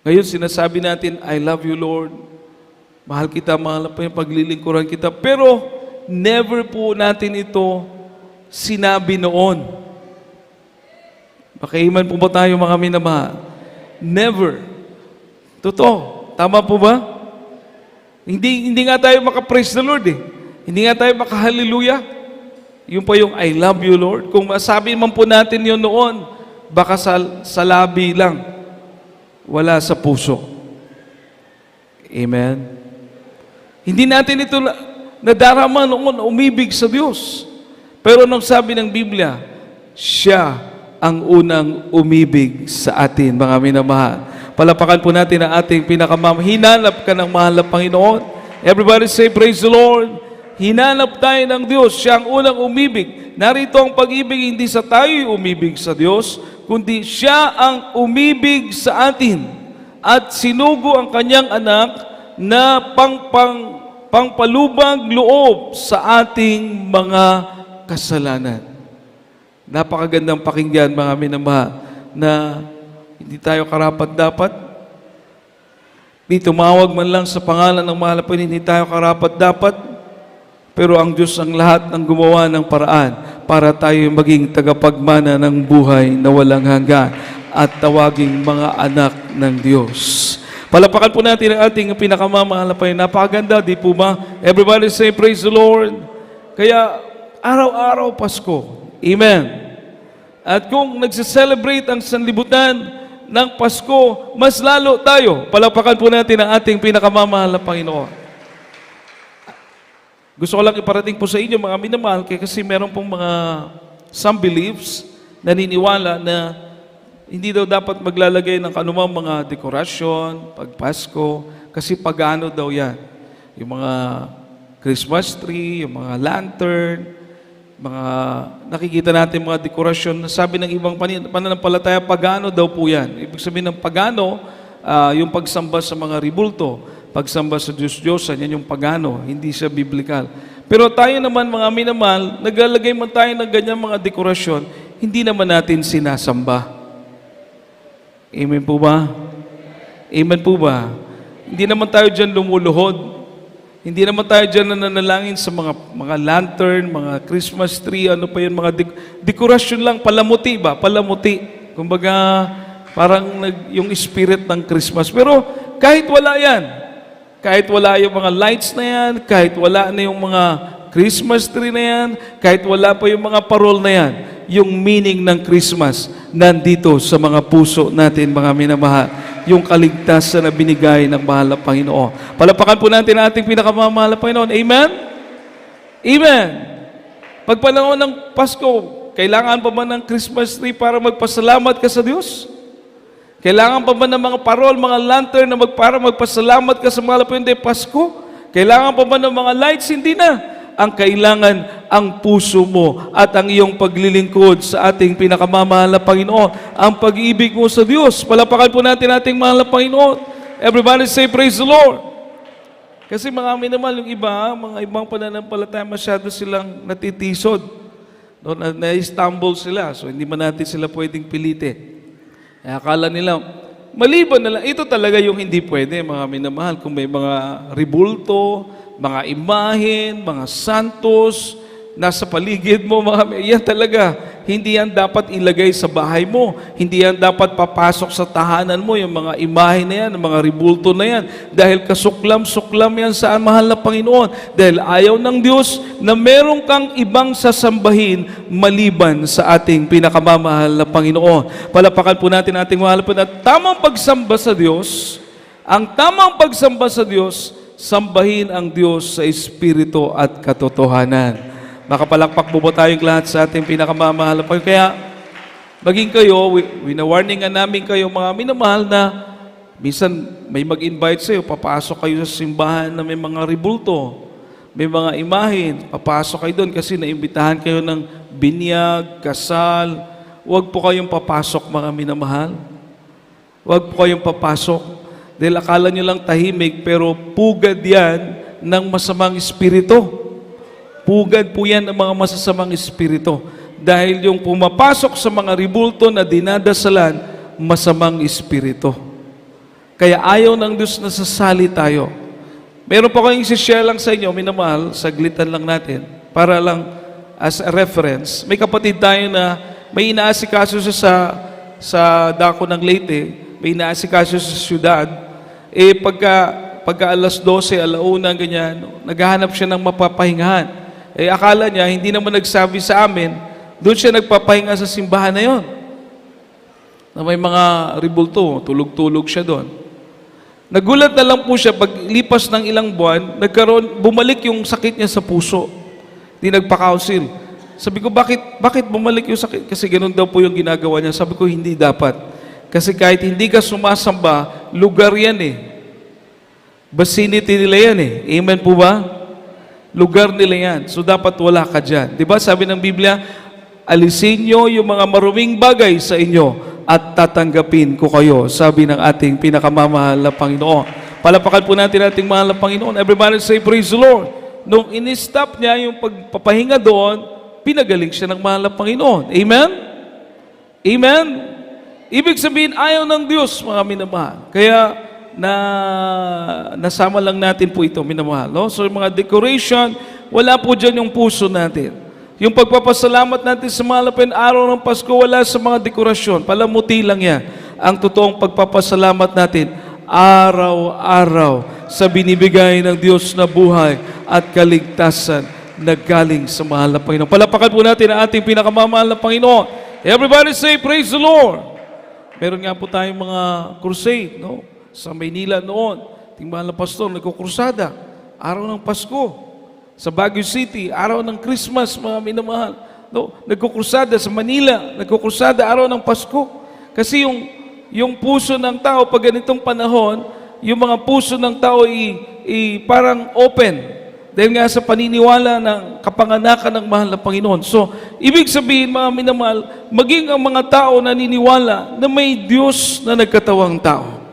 Ngayon sinasabi natin, I love you, Lord. Mahal kita, mahal pa yung paglilingkuran kita. Pero never po natin ito sinabi noon. Makaiman po ba tayo mga minamahal? Never. Totoo. Tama po ba? Hindi nga tayo makapraise the Lord eh. Hindi nga tayo makahallelujah. Yung pa yung I love you, Lord. Kung masabi man po natin yun noon, baka sa labi lang, wala sa puso. Amen? Hindi natin ito nadarama noon, umibig sa Diyos. Pero nung sabi ng Biblia, siya ang unang umibig sa atin, mga minamahal. Palapakan po natin ang ating pinakamamahal. Hinanap ka ng mahal na Panginoon. Everybody say, praise the Lord. Hinanap tayo ng Diyos, siya ang unang umibig. Narito ang pag-ibig, hindi sa tayo'y umibig sa Diyos, kundi siya ang umibig sa atin at sinugo ang kanyang anak na pangpalubag loob sa ating mga kasalanan. Napakagandang pakinggan, mga minamahal, na hindi tayo karapat-dapat. Di tumawag man lang sa pangalan ng mahal na Panginoon, hindi tayo karapat-dapat. Pero ang Diyos ang lahat ng gumawa ng paraan para tayo maging tagapagmana ng buhay na walang hanggan at tawaging mga anak ng Diyos. Palapakan po natin ang ating pinakamamahal na Panginoon. Napakaganda, di po ba? Everybody say, praise the Lord. Kaya, araw-araw Pasko. Amen. At kung nagse-celebrate ang sanlibutan ng Pasko, mas lalo tayo. Palapakan po natin ang ating pinakamamahal na Panginoon. Gusto ko lang iparating po sa inyo, mga minamahal, kasi meron pong mga some beliefs, naniniwala na hindi daw dapat maglalagay ng kanumang mga dekorasyon, pag Pasko, kasi pagano daw yan. Yung mga Christmas tree, yung mga lantern, mga nakikita natin mga dekorasyon. Sabi ng ibang pananampalataya, pagano daw po yan. Ibig sabihin ng pagano, yung pagsamba sa mga ribulto, pagsamba sa Diyos-Diyosan, yan yung pagano, hindi siya biblikal. Pero tayo naman, mga minamahal, naglalagay man tayo ng ganyan mga dekorasyon, hindi naman natin sinasamba. Amen po ba? Amen po ba? Hindi naman tayo dyan lumuluhod. Hindi naman tayo dyan nananalangin sa mga lantern, mga Christmas tree, ano pa yun, mga dekorasyon lang, palamuti ba? Palamuti. Kumbaga, parang yung spirit ng Christmas. Pero kahit wala yan, kahit wala yung mga lights na yan, kahit wala na yung mga Christmas tree na yan, kahit wala pa yung mga parol na yan, yung meaning ng Christmas nandito sa mga puso natin, mga minamahal. Yung kaligtasan na binigay ng mahal na Panginoon. Palapakan po natin ang ating pinakamamahal na Panginoon. Amen? Amen. Pag panahon ng Pasko, kailangan pa ba ng Christmas tree para magpasalamat ka sa Diyos? Kailangan pa ba ng mga parol, mga lantern na para magpasalamat ka sa mahal na Panginoon? Pasko? Kailangan pa ba ng mga lights? Hindi na. Ang kailangan ang puso mo at ang iyong paglilingkod sa ating pinakamamahal na Panginoon. Ang pag-ibig mo sa Diyos. Palapakan po natin ating mahal na Panginoon. Everybody say, praise the Lord. Kasi mga minamahal, yung iba, mga ibang pananampalataya, masyado silang natitisod. No, na-stumble sila. So, hindi man natin sila pwedeng pilitin. Akala nila, maliban na lang, ito talaga yung hindi pwede, mga minamahal. Kung may mga ribulto, mga imahen, mga santos, nasa paligid mo, yan talaga, hindi yan dapat ilagay sa bahay mo. Hindi yan dapat papasok sa tahanan mo, yung mga imahen na yan, mga ribulto na yan. Dahil kasuklam-suklam yan sa mahal na Panginoon. Dahil ayaw ng Diyos na meron kang ibang sasambahin maliban sa ating pinakamamahal na Panginoon. Palapakan po natin ating mahal po na tamang pagsamba sa Diyos, ang tamang pagsamba sa Diyos, sambahin ang Diyos sa Espiritu at katotohanan. Makapalakpak po ba tayong lahat sa ating pinakamamahal na Panginoon? Kaya, maging kayo, winawarningan namin kayo, mga minamahal, na minsan may mag-invite sa'yo, papasok kayo sa simbahan na may mga ribulto, may mga imahin, papasok kayo doon kasi naimbitahan kayo ng binyag, kasal. Huwag po kayong papasok, mga minamahal. Huwag po kayong papasok. Dahil akala nyo lang tahimik, pero pugad yan ng masamang espiritu. Pugad po yan ng mga masasamang espiritu. Dahil yung pumapasok sa mga ribulto na dinadasalan, masamang espiritu. Kaya ayaw ng Diyos na sasali tayo. Meron pa kayong isi-share lang sa inyo, minamahal, saglitan lang natin, para lang as a reference. May kapatid tayo na may inaasikaso siya sa dako ng Leyte, may inaasikaso sa syudad. Pagka alas 12, alauna, ganyan, naghahanap siya ng mapapahingahan. Akala niya, hindi naman nagsabi sa amin, doon siya nagpapahinga sa simbahan na yon. Na may mga ribulto, tulog-tulog siya doon. Nagulat na lang po siya, paglipas ng ilang buwan, bumalik yung sakit niya sa puso. Di nagpa-counsel. Sabi ko, bakit bumalik yung sakit? Kasi ganun daw po yung ginagawa niya. Sabi ko, hindi dapat. Kasi kahit hindi ka sumasamba, lugar yan eh. Vicinity nila yan eh. Amen po ba? Lugar nila yan. So dapat wala ka dyan. Diba sabi ng Biblia, alisin nyo yung mga maruming bagay sa inyo at tatanggapin ko kayo. Sabi ng ating pinakamamahal na Panginoon. Palapakan po natin ating mahal na Panginoon. Everybody say, praise the Lord. Nung in-stop niya yung pagpapahinga doon, pinagaling siya ng mahal na Panginoon. Amen? Amen? Ibig sabihin, ayaw ng Diyos, mga minamahal. Kaya, nasama lang natin po ito, minamahal. No? So, yung mga decoration, wala po dyan yung puso natin. Yung pagpapasalamat natin sa mahal na araw ng Pasko, wala sa mga dekorasyon. Palamuti lang yan. Ang totoong pagpapasalamat natin, araw-araw sa binibigay ng Diyos na buhay at kaligtasan na galing sa mahal na Panginoon. Palapakan po natin ang ating pinakamamahal na Panginoon. Everybody say, praise the Lord. Meron nga po tayong mga crusade, no? Sa Maynila noon, ating mahal na pastor, nagkukrusada, araw ng Pasko. Sa Baguio City, araw ng Christmas, mga minamahal. No? Nagkukrusada sa Manila, nagkukrusada araw ng Pasko. Kasi yung puso ng tao, pag ganitong panahon, yung mga puso ng tao parang open. Dahil nga sa paniniwala ng kapanganakan ng mahal na Panginoon. So, ibig sabihin, mga minamahal, maging ang mga tao naniniwala na may Diyos na nagkatawang tao.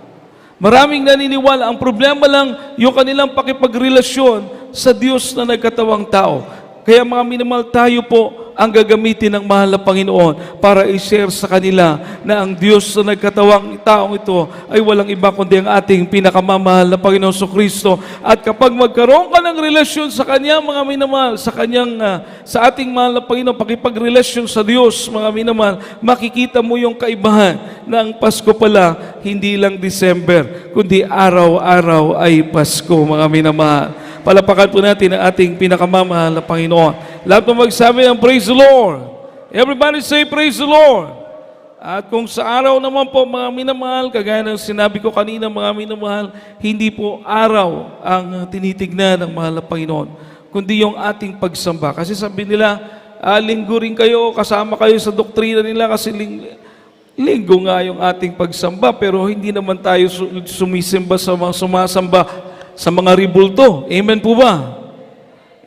Maraming naniniwala. Ang problema lang, yung kanilang pakipagrelasyon sa Diyos na nagkatawang tao. Kaya mga minamahal, tayo po ang gagamitin ng mahal na Panginoon para i-share sa kanila na ang Diyos na nagkatawang taong ito ay walang iba kundi ang ating pinakamamahal na Panginoon Kristo. At kapag magkaroon ka ng relasyon sa Kanya, mga minamahal, sa ating mahal na Panginoon, pakipagrelasyon sa Diyos, mga minamahal, makikita mo yung kaibahan na ang Pasko pala, hindi lang December, kundi araw-araw ay Pasko, mga minamahal. Palapakan po natin ang ating pinakamamahal na Panginoon. Lahat mo magsabi ng praise the Lord. Everybody say praise the Lord. At kung sa araw naman po, mga minamahal, kagaya ng sinabi ko kanina, mga minamahal, hindi po araw ang tinitignan ng mahal na Panginoon, kundi yung ating pagsamba. Kasi sabi nila, linggo rin kayo, kasama kayo sa doktrina nila kasi linggo nga yung ating pagsamba, pero hindi naman tayo sumisimba sa mga sumasamba sa mga ribulto. Amen po ba?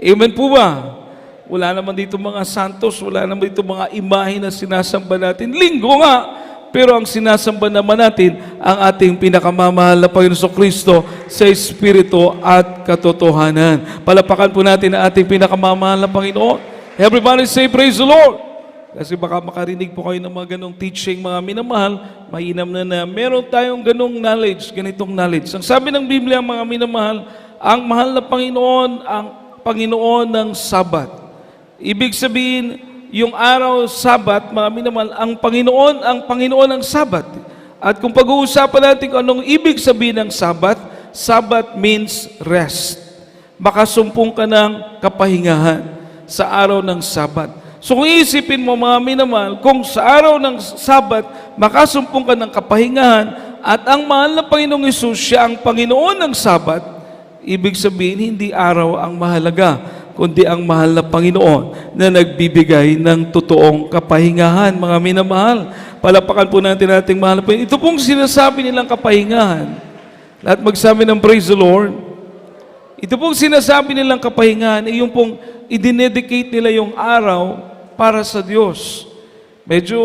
Amen po ba? Wala naman dito mga santos, wala naman dito mga imahe na sinasamba natin. Linggo nga, pero ang sinasamba naman natin ang ating pinakamamahal na Panginoon Kristo sa Espiritu at katotohanan. Palapakan po natin ang ating pinakamamahal na Panginoon. Everybody say praise the Lord. Kasi baka makarinig po kayo ng mga ganong teaching, mga minamahal, mainam na meron tayong ganong knowledge, ganitong knowledge. Ang sabi ng Biblia, mga minamahal, ang mahal na Panginoon, ang Panginoon ng Sabat. Ibig sabihin, yung araw Sabat, mga minamahal, ang Panginoon ng Sabat. At kung pag-uusapan natin kung anong ibig sabihin ng Sabat, Sabat means rest. Makasumpong ka ng kapahingahan sa araw ng Sabat. So kung iisipin mo, mga minamahal, kung sa araw ng Sabat, makasumpong ka ng kapahingahan at ang mahal na Panginoong Hesus, siya ang Panginoon ng Sabat, ibig sabihin, hindi araw ang mahalaga, kundi ang mahal na Panginoon na nagbibigay ng totoong kapahingahan, mga minamahal. Palapakan po natin ating mahal na Panginoon. Ito pong sinasabi nilang kapahingahan. Lahat magsabi ng praise the Lord. Ito pong sinasabi nilang kapahingahan, yung pong idinedicate nila yung araw para sa Diyos. Medyo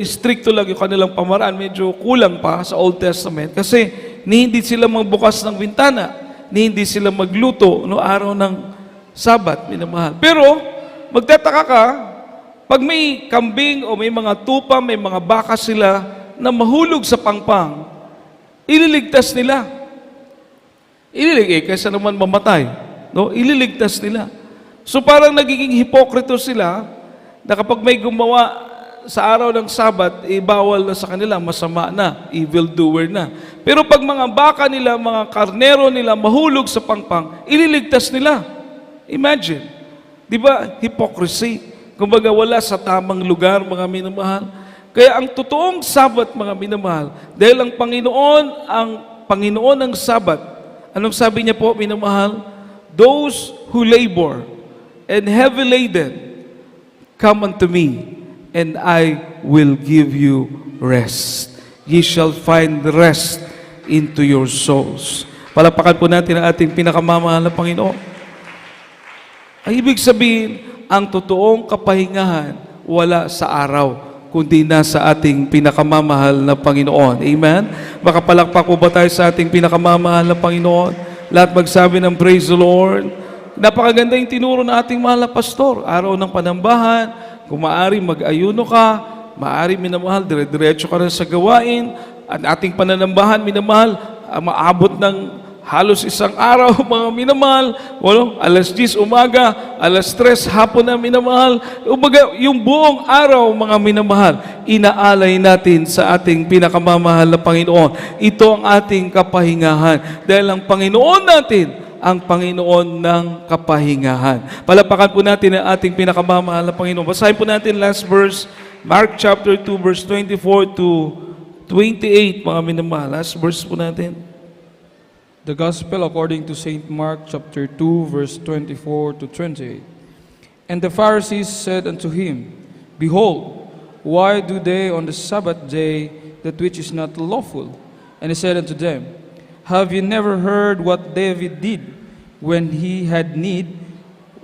stricto lang yung kanilang pamaraan, medyo kulang pa sa Old Testament kasi hindi sila magbukas ng bintana, hindi sila magluto no araw ng Sabat, minamahal. Pero magtataka ka, pag may kambing o may mga tupa, may mga baka sila na mahulog sa pangpang, ililigtas nila. Kaysa naman mamatay, no? Ililigtas nila. So parang nagiging hipokrito sila na kapag may gumawa sa araw ng Sabat, bawal na sa kanila, masama na, evildoer na. Pero pag mga baka nila, mga karnero nila, mahulog sa pangpang, ililigtas nila. Imagine. Di ba? Hypocrisy. Kumbaga wala sa tamang lugar, mga minamahal. Kaya ang totoong Sabat, mga minamahal, dahil ang Panginoon ng Sabat, anong sabi niya po, minamahal? Those who labor and heavy laden, come unto me, and I will give you rest. Ye shall find rest into your souls. Palapakan po natin ang ating pinakamamahal na Panginoon. Ang ibig sabihin, ang totoong kapahingahan wala sa araw, kundi nasa ating pinakamamahal na Panginoon. Amen? Makapalakpak po ba tayo sa ating pinakamamahal na Panginoon? Lahat magsabi ng praise the Lord. Napakaganda yung tinuro ng ating mahal na pastor. Araw ng panambahan, kung maaari mag-ayuno ka, maaari minamahal, dire-diretso ka rin sa gawain, at ating pananambahan, minamahal, maabot ng halos isang araw, mga minamahal, alas 10 umaga, alas 3 hapon na minamahal, umaga, yung buong araw, mga minamahal, inaalay natin sa ating pinakamamahal na Panginoon. Ito ang ating kapahingahan. Dahil ang Panginoon natin, ang Panginoon ng kapahingahan. Palapakan po natin ang ating pinakamamahal na Panginoon. Basahin po natin last verse, Mark chapter 2, verse 24 to 28, mga minamahal. Last verse po natin. The Gospel according to St. Mark chapter 2, verse 24 to 28. And the Pharisees said unto him, Behold, why do they on the Sabbath day that which is not lawful? And he said unto them, Have ye never heard what David did when he had need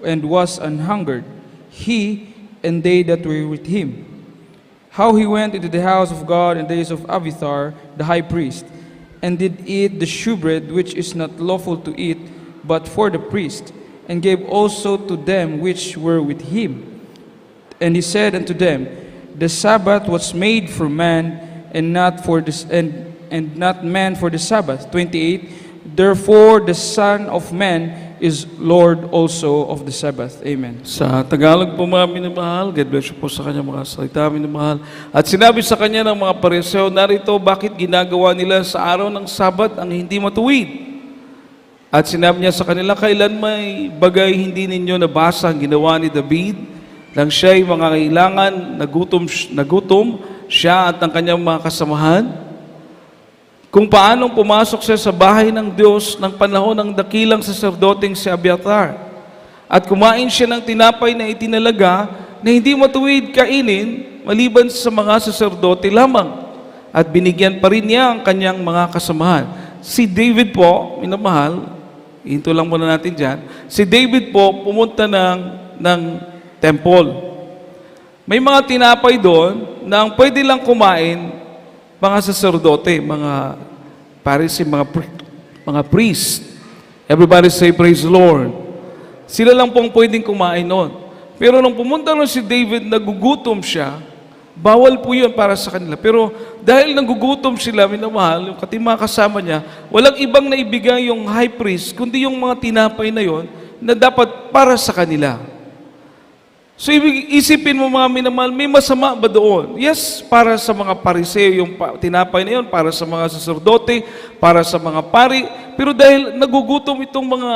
and was an hungered, he and they that were with him? How he went into the house of God in the days of Abiathar the high priest, and did eat the shewbread which is not lawful to eat, but for the priest, and gave also to them which were with him. And he said unto them, The Sabbath was made for man, and not for this, and not man for the Sabbath. 28. Therefore the Son of Man is Lord also of the Sabbath. Amen. Sa Tagalog po, mga minamahal, God bless you po sa kanya mga salita, minamahal. At sinabi sa kanya ng mga Pariseo, narito bakit ginagawa nila sa araw ng Sabat ang hindi matuwid? At sinabi niya sa kanila, kailan may bagay hindi ninyo nabasa ang ginawa ni David nang siya'y mga kailangan, nagutom siya at ang kanyang mga kasamahan? Kung paanong pumasok siya sa bahay ng Diyos ng panahon ng dakilang saserdoteng si Abiathar at kumain siya ng tinapay na itinalaga na hindi matuwid kainin maliban sa mga saserdote lamang at binigyan pa rin niya ang kanyang mga kasamahan. Si David po, minamahal, hinto lang muna natin dyan, si David po pumunta ng temple. May mga tinapay doon na ang pwede lang kumain mga saserdote, mga Pharisee, mga priest. Everybody say, praise the Lord. Sila lang pong pwedeng kumain noon. Pero nung pumunta nun si David, nagugutom siya, bawal po yun para sa kanila. Pero dahil nagugutom sila, minamahal, yung mga kasama niya, walang ibang naibigay yung high priest, kundi yung mga tinapay na yon na dapat para sa kanila. So, isipin mo mga minamahal, may masama ba doon? Yes, para sa mga pariseo, yung tinapay na yun, para sa mga saserdote, para sa mga pari. Pero dahil nagugutom itong mga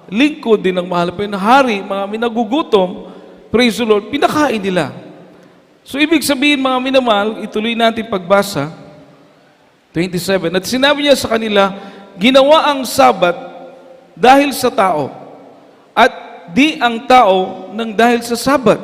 lingkod din ng mahal pa yung hari, mga minagugutom, praise the Lord, pinakain nila. So, ibig sabihin mga minamahal, ituloy natin pagbasa, 27. At sinabi niya sa kanila, ginawa ang Sabat dahil sa tao. At di ang tao nang dahil sa Sabat.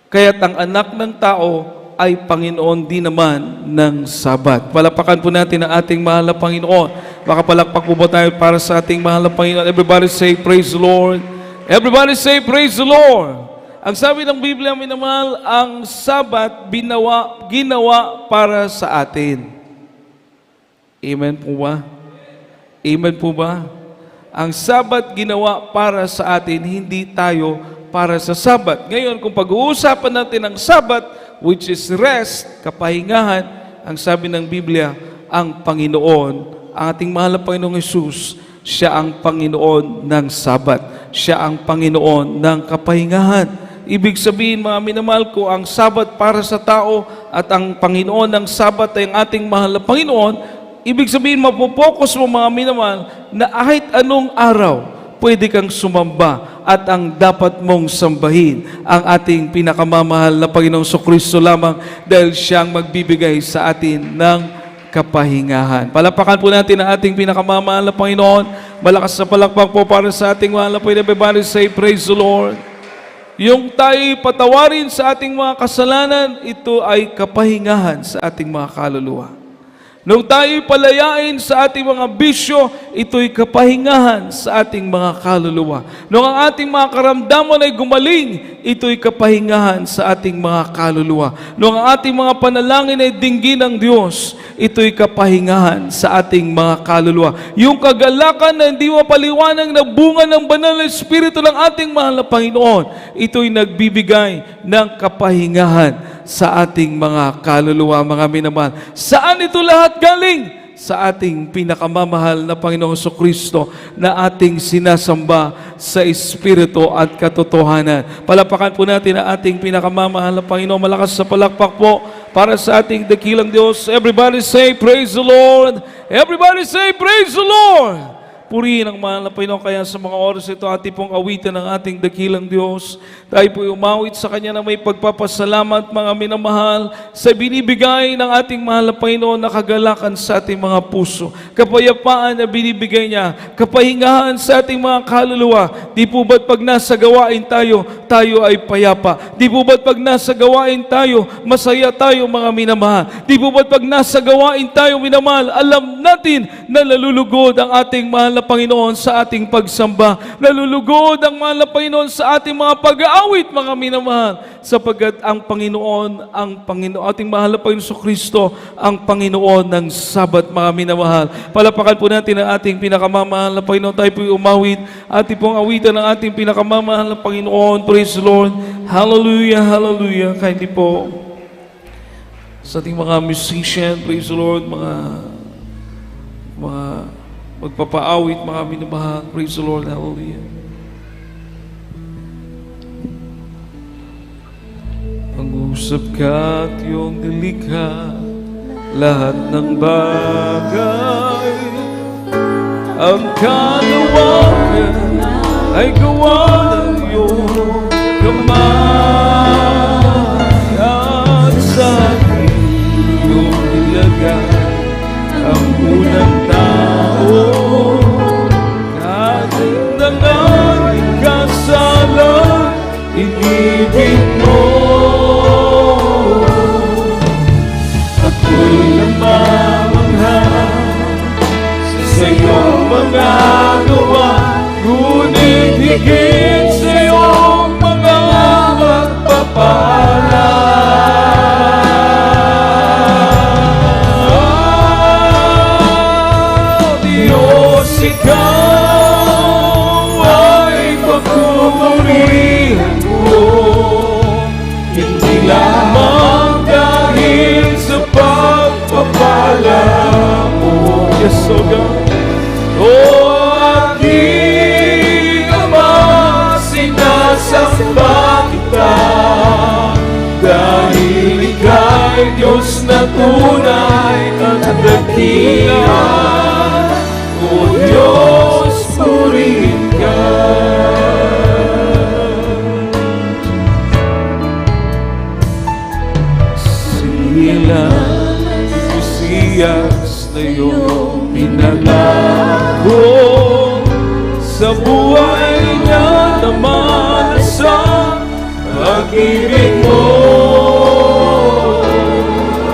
Kaya't ang anak ng tao ay Panginoon din naman ng Sabat. Palapakan po natin ang ating mahal na Panginoon. Makapalakpak po ba tayo para sa ating mahal na Panginoon? Everybody say, praise the Lord. Everybody say, praise the Lord. Ang sabi ng Biblia, minamahal, ang Sabat ginawa para sa atin. Amen po ba? Amen po ba? Ang Sabat ginawa para sa atin, hindi tayo para sa Sabat. Ngayon, kung pag-uusapan natin ang Sabat, which is rest, kapahingahan, ang sabi ng Biblia, ang Panginoon, ang ating mahal na Panginoong Hesus, siya ang Panginoon ng Sabat. Siya ang Panginoon ng kapahingahan. Ibig sabihin, mga minamahal ko, ang Sabat para sa tao at ang Panginoon ng Sabat ay ang ating mahal na Panginoon. Ibig sabihin, mapopokus mo mga minamahal na kahit anong araw, pwede kang sumamba at ang dapat mong sambahin ang ating pinakamamahal na Panginoong Kristo lamang dahil siyang magbibigay sa atin ng kapahingahan. Palapakan po natin ang ating pinakamamahal na Panginoon. Malakas na palakpak po para sa ating mahal na Panginoon. Everybody say, praise the Lord. Yung tayo patawarin sa ating mga kasalanan, ito ay kapahingahan sa ating mga kaluluwa. Nung tayo'y palayain sa ating mga bisyo, ito'y kapahingahan sa ating mga kaluluwa. Nung ang ating mga karamdaman ay gumaling, ito'y kapahingahan sa ating mga kaluluwa. Nung ang ating mga panalangin ay dinggin ng Diyos, ito'y kapahingahan sa ating mga kaluluwa. Yung kagalakan na hindi mapaliwanag na bunga ng banal na Espiritu ng ating mahal na Panginoon, ito'y nagbibigay ng kapahingahan sa ating mga kaluluwa, mga minamahal. Saan ito lahat galing? Sa ating pinakamamahal na Panginoong Kristo na ating sinasamba sa Espiritu at katotohanan. Palapakan po natin ang ating pinakamamahal na Panginoon. Malakas sa palakpak po para sa ating dakilang Diyos. Everybody say, praise the Lord. Everybody say, praise the Lord. Purihin ang mahal na Panginoon. Kaya sa mga oras ito, ating pong awitan ng ating dakilang Diyos. Tayo po'y umawit sa Kanya na may pagpapasalamat, mga minamahal, sa binibigay ng ating mahal na Panginoon na kagalakan sa ating mga puso. Kapayapaan na binibigay niya, kapahingahan sa ating mga kaluluwa. Di po ba't pag nasa gawain tayo, tayo ay payapa? Di po ba't pag nasa gawain tayo, masaya tayo, mga minamahal? Di po ba't pag nasa gawain tayo, minamahal, alam natin na nalulugod ang ating mahal na Panginoon sa ating pagsamba. Nalulugod ang mahal na Panginoon sa ating mga pag-aawit, mga minamahal, sapagkat ang Panginoon, ating mahal na Panginoon Kristo, ang Panginoon ng Sabat, mga minamahal. Palapakan po natin ang ating pinakamamahal na Panginoon. Tayo po'y umawit, ating pong awitan ng ating pinakamamahal na Panginoon. Praise the Lord. Hallelujah, hallelujah. Kahit di po sa ating mga musician, praise the Lord, mga magpapaawit, mga minamahal. Praise the Lord. Hallelujah. Pag-usap ka at iyong nilikha, lahat ng bagay, ang kalawakan ay gawa ng iyong kamay, at sa akin iyong nilagay ang unang tao, kahit na naging kasalan, inibig mo. Ako'y namamangha sa iyong mga gawa, ngunit higit sa iyong mga pagpapala. Ikaw ay pagpupurihan ko, hindi lamang dahil sa pagpapala mo. Yes, O God. O aking Ama, sinasamba kita, dahil ika'y Diyos na tunay at dakila. O Diyos, purihin ka. Silang entusias na iyong pinangako, sa buhay niya naman sa pag-ibig mo.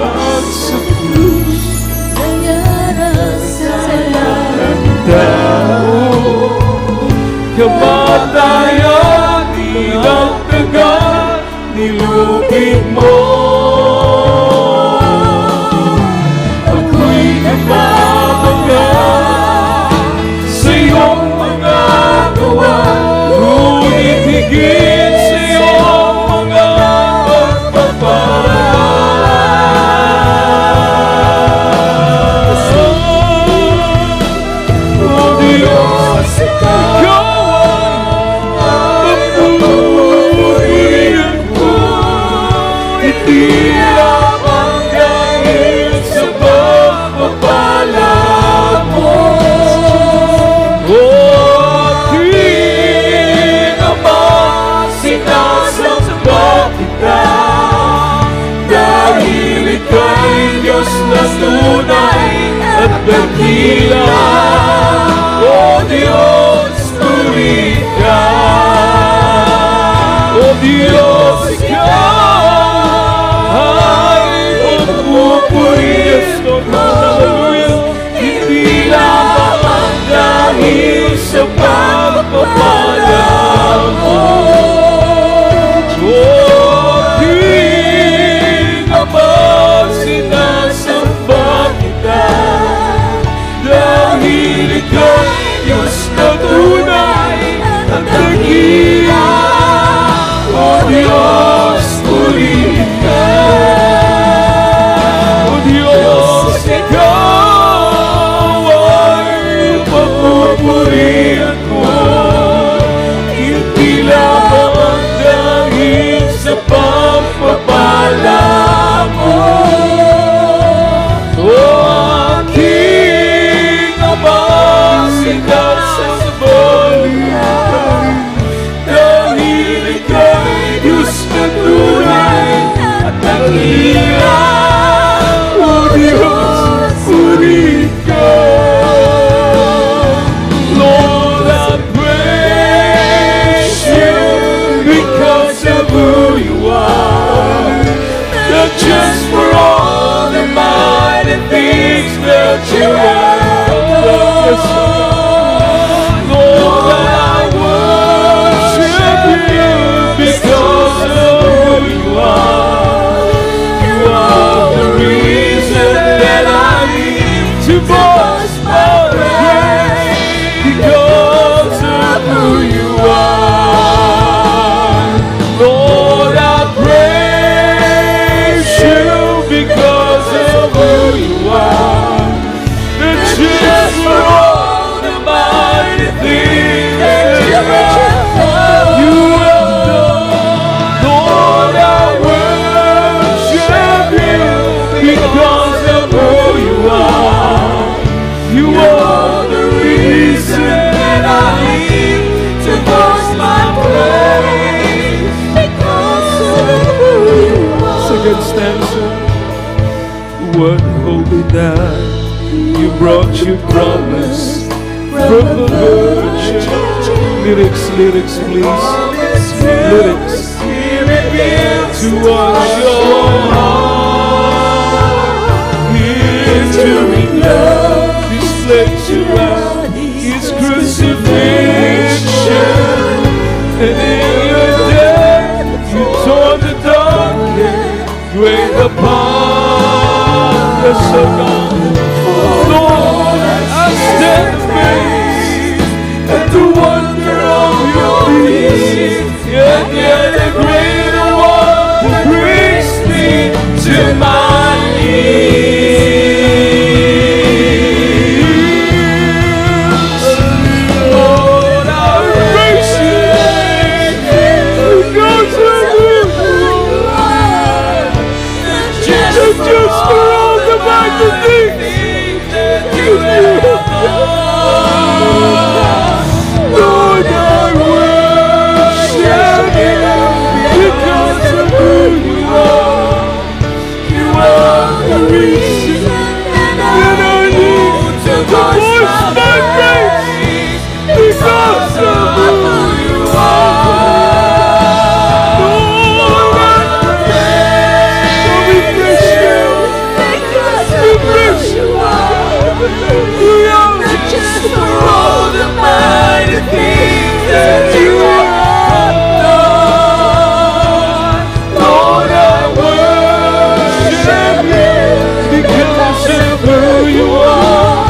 At sa krus, kamatayan, nilagdagan, nilupig mo. Ako'y namamangha sa iyong mga gawa, ngunit higit sa iyong mga pagpapala. O Diyos, ikaw hindi lamang dahil sa pagpapala mo. O aking Ama, sinasamba kita, dahil ika'y Diyos na tunay at dakila. O Diyos, purihin ka. O Diyos, ikaw ay pagpupurihan ko. O Diyos, puri ka. Lord, I praise you because of who you are. Not just for all the mighty things that you have done. Lord, I worship you because of who you are. You are the reason that I need to voice my praise because of who you are. Lord, I praise you because of who you are. The just for all the mighty things that you have done. Lord, I worship you because of who you are. You are the reason that I need to voice my praise because of who you are. Second stanza. What holy night you brought your promise from the Virgin. Lyrics, please. Lyrics. To wash your heart. Entering love displays you out His crucifixion. And in your death you tore the darkness, great upon the sun. Lord, I stand amazed at the wonder of your peace, and yet the greater one who brings me to my knees. Lord, I praise you because of who you are. Just for all the mighty things that you have done. Lord, I worship you because of who you are. You are the reason that I need to voice my praise because of who you are. Lord, I praise you because of who you are. Not just for all the mighty things that you have done. Lord, I worship you because of who you are.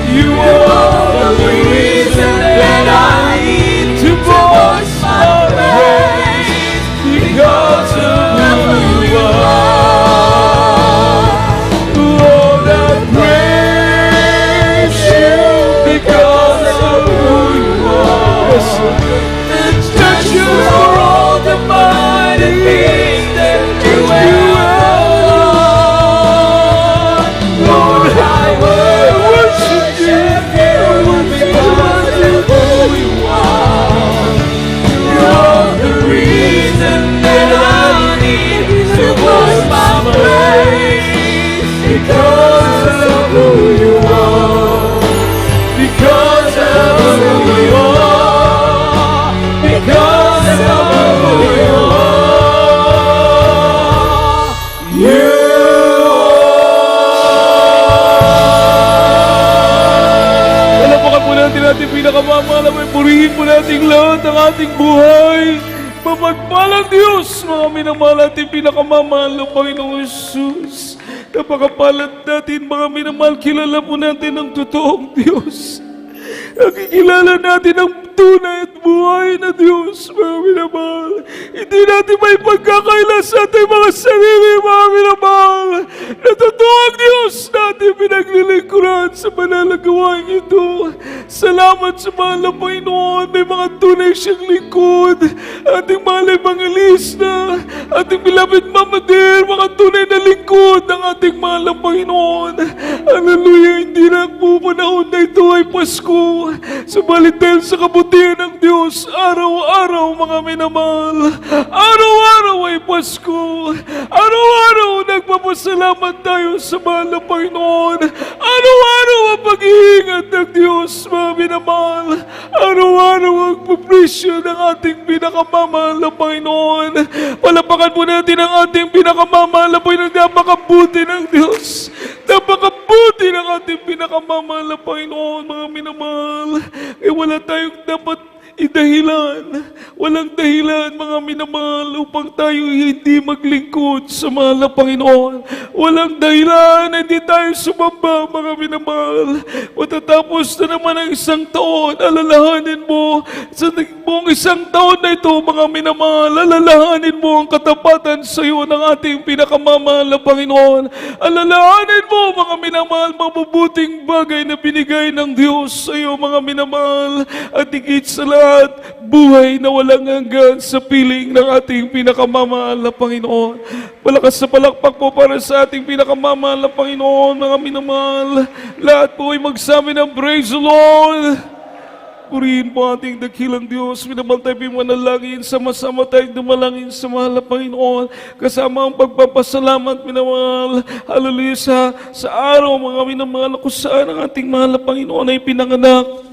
You are the reason that I need to voice my praise because of who you are. Lord, I praise you because of who you are. Not just for all the mighty things that you have done. Lord, I worship you because of who you are. You are the reason that I need to voice my praise because of who you are. Because of who you are. Because of who you are. You are. Palapakan po natin ating pinakamamahal na may purihin po nating lahat ng ating buhay. Mapagpalang Diyos, mga minamahal ating pinakamamahal na Panginoong Jesus. Napakapalat natin, mga minamahal, kilala po natin ang totoong Diyos. Nakikilala natin ang tunay at buhay na Diyos, mga minamahal. Hindi natin may pagkakaila sa ating mga sarili, mga minamahal. Na totoong Diyos natin pinaglilingkuran sa manalagawain ito. Salamat sa mahal na Panginoon. May mga tunay siyang lingkod. Ating mahal evangelista, ating beloved Mama Dear, mga tunay na lingkod ng ating mahal na Panginoon. Hallelujah, hindi lang po panahon na ito ay Pasko, subalit dahil sa kabutihan ng Diyos, araw-araw mga minamahal, araw-araw ay Pasko, araw-araw nagpapasalamat tayo sa mahal na Panginoon, araw-araw ang pag-iingat ng Diyos, mga minamahal, araw-araw ang pupresyo ng ating pinakamamahal na Panginoon. Palapakan po natin ang ating pinakamamahal na Panginoon. Napakabuti ng Diyos. Napakabuti ng ating pinakamamahal na Panginoon, mga minamahal. Wala tayong dapat idahilan. Walang dahilan, mga minamahal, upang tayo hindi maglingkod sa mahal na Panginoon. Walang dahilan na hindi tayo sumamba, mga minamahal. Matatapos na naman ang isang taon, alalahanin mo sa buong isang taon na ito, mga minamahal, alalahanin mo ang katapatan sa iyo ng ating pinakamamahal na Panginoon. Alalahanin mo, mga minamahal, mabubuting bagay na binigay ng Diyos sa iyo, mga minamahal, at higit sa lahat, buhay na walang hanggan sa piling ng ating pinakamamahal na Panginoon. Malakas sa palakpak po para sa ating pinakamamahal na Panginoon, mga minamahal. Lahat po ay magsabi ng praise the Lord. Purihin po ating dakilang Diyos. Minamahal tayo manalangin, sama-sama tayong dumalangin sa mahal na Panginoon. Kasama ang pagpapasalamat, minamahal. Hallelujah, sa araw, mga minamahal, kung saan ang ating mahal na Panginoon ay pinanganak.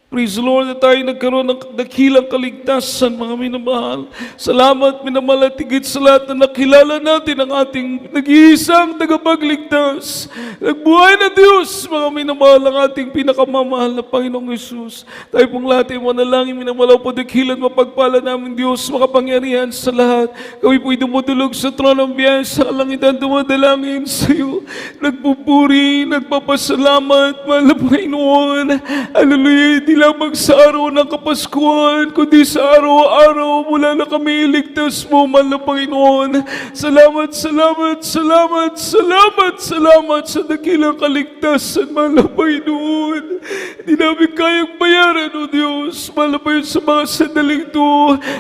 Praise the Lord na tayo nagkaroon ng dakilang kaligtasan, mga minamahal. Salamat, minamahal, at higit sa lahat na nakilala natin ang ating nag-iisang tagapagligtas. Nagbuhay na Diyos, mga minamahal, ang ating pinakamamahal na Panginoong Yesus. Tayo pong lahat ay manalangin, minamahal, po dakilan, mapagpala namin Diyos, makapangyarihan sa lahat. Kami po'y dumudulog sa trono ng biyaya sa kalangitan, dumadalangin sa iyo. Nagpupuri, nagpapasalamat, mahal na Panginoon. Hallelujah, di lamang sa araw ng Kapaskuhan, kundi sa araw-araw mula na kami iligtas mo, mahal na Panginoon. Salamat, salamat, salamat, salamat, salamat sa dakilang kaligtasan, mahal na Panginoon. Hindi namin kayang bayaran, O Diyos. Mahal na Panginoon, sa mga sandaling ito,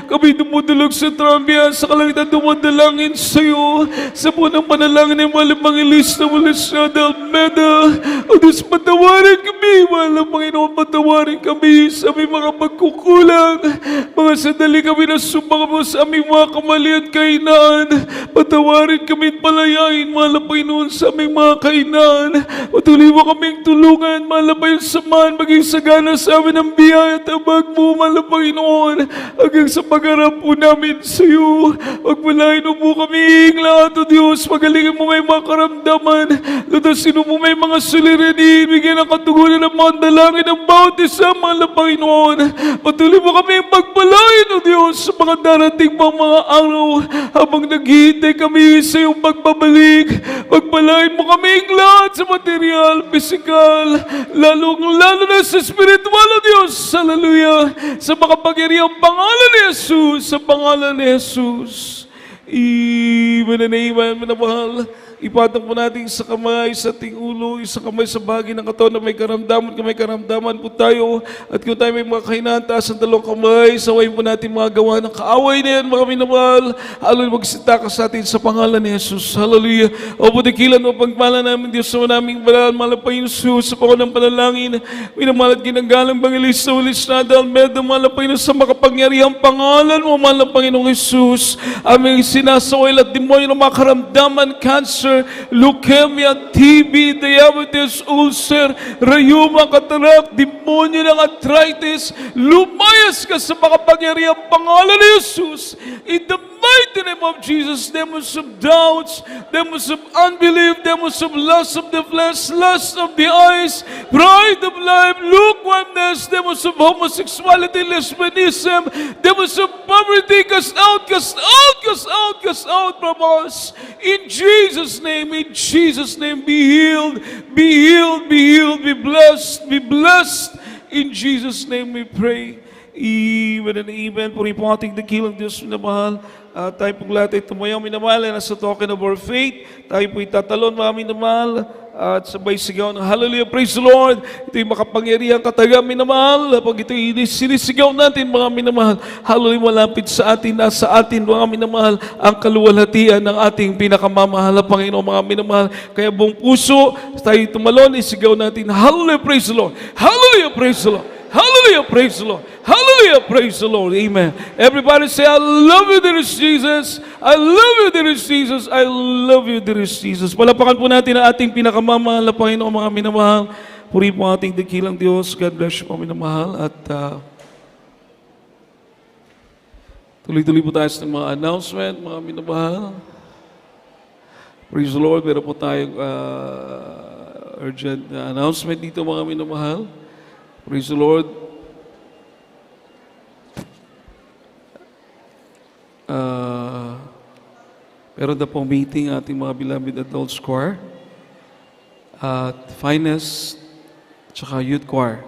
kami dumudulog sa trambihan, sa kalangitan dumadalangin sa iyo, sa punang panalangin ng mahal na Pangilis na mula sa Almeda. O Diyos, patawarin kami, mahal na Panginoon, patawarin kami sa aming mga pagkukulang, mga sandali kami na sumbang mo sa aming mga kamali at kainaan. Patawarin kami at palayain, mahal na Panginoon, sa aming mga kainaan. Patuloy mo kaming tulungan, mahal na Panginoon, samahan, maging sagana sa amin ang biyaya at abag mo, mahal na Panginoon, hanggang sa pagharap po namin sa iyo. Pagpalain mo kaming lahat, O Diyos, pagalingin mo may mga karamdaman, lutasin mo may mga suliranin, bigyan ng katugunan ng mga dalangin ng bawat isa, mahal na Panginoon. Patuloy mo kami pagpalain, O Diyos, sa mga darating pang mga araw habang naghihintay kami sa iyong pagbabalik. Pagpalain mo kaming lahat sa material, physical, lalo na sa spiritual, O Diyos. Hallelujah. Sa makapangyarihang pangalan ni Jesus, sa pangalan ni Jesus. Amen and amen, minamahal. Ipatong po natin sa kamay, sa ating ulo, sa kamay sa bahagi ng katawan na may karamdaman, kung may karamdaman po tayo. At kung tayo may mga kahinaan, taas ang dalawang kamay, sawayin po natin mga gawa ng kaaway na yan, mga minamahal. Hallelujah, magsita ka sa atin sa pangalan ni Jesus. Hallelujah. O budikilan mo, pagpala namin Diyos sa naming banal, mahal na Panginoon Jesus, sa pangalan ng panalangin, minamahal at ginagalang Bangilis sa ulis na Almeda, mahal na Panginoon, sa makapangyarihang pangalan mo, mahal na Panginoong Jesus. Aming sinasaway at demonyo ng mga karamdaman, cancer, leukemia, TB, diabetes, ulcer, rayuma, katarak, demonyo ng arthritis, lumayas ka sa makapangyarihang pangalan ni Jesus. In the mighty name of Jesus, demons of doubts, demons of unbelief, demons of lust of the flesh, lust of the eyes, pride of life, lukewarmness, demons of homosexuality, lesbianism, demons of poverty, cast out, cast out, cast out, cast out from us. In Jesus' name, be healed, be healed, be healed, be blessed, be blessed. In Jesus' name we pray. Amen and amen. Puri po ating dakilang Diyos na mahal. tayo po lahat ay tumayo, minamahal, and as a token of our faith, tayo po itatalon, mga minamahal, at sabay sigaw ng hallelujah, praise the Lord. Ito yung makapangyarihan kataga, minamahal. Pag ito sinisigaw natin, mga minamahal, hallelujah, malapit sa atin, nasa atin, mga minamahal, ang kaluwalhatian ng ating pinakamamahal na Panginoon, mga minamahal. Kaya buong puso, tayo tumalon, isigaw natin, hallelujah, praise the Lord. Hallelujah, praise the Lord. Hallelujah, praise the Lord. Hallelujah, praise the Lord. Amen. Everybody say, I love you, dear Jesus. I love you, dear Jesus. I love you, dear Jesus. Palapakan po natin ang ating pinakamamahal na Panginoon, mga minamahal. Puri po ang ating dakilang Diyos. God bless you po, minamahal. At tuloy-tuloy po tayo sa mga announcement, mga minamahal. Praise the Lord. Meron po tayong urgent announcement dito, mga minamahal. Praise the Lord. Meron na pong meeting ating mga beloved adults choir at finest tsaka youth choir.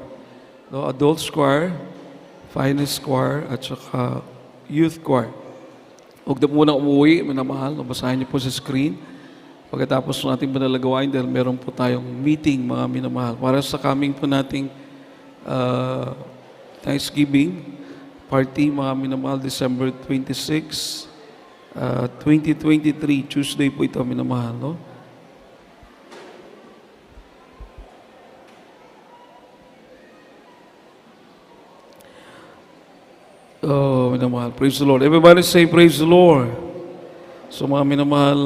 No, adults choir, finest choir at tsaka youth choir. Huwag na muna umuwi, minamahal. Basahin niyo po sa screen. Pagkatapos ng ating panalagawain dahil meron po tayong meeting, mga minamahal. Para sa coming po nating Thanksgiving party, mga minamahal, December 26, 2023, Tuesday po ito, minamahal, no? Oh, minamahal, praise the Lord. Everybody say, praise the Lord. So, mga minamahal,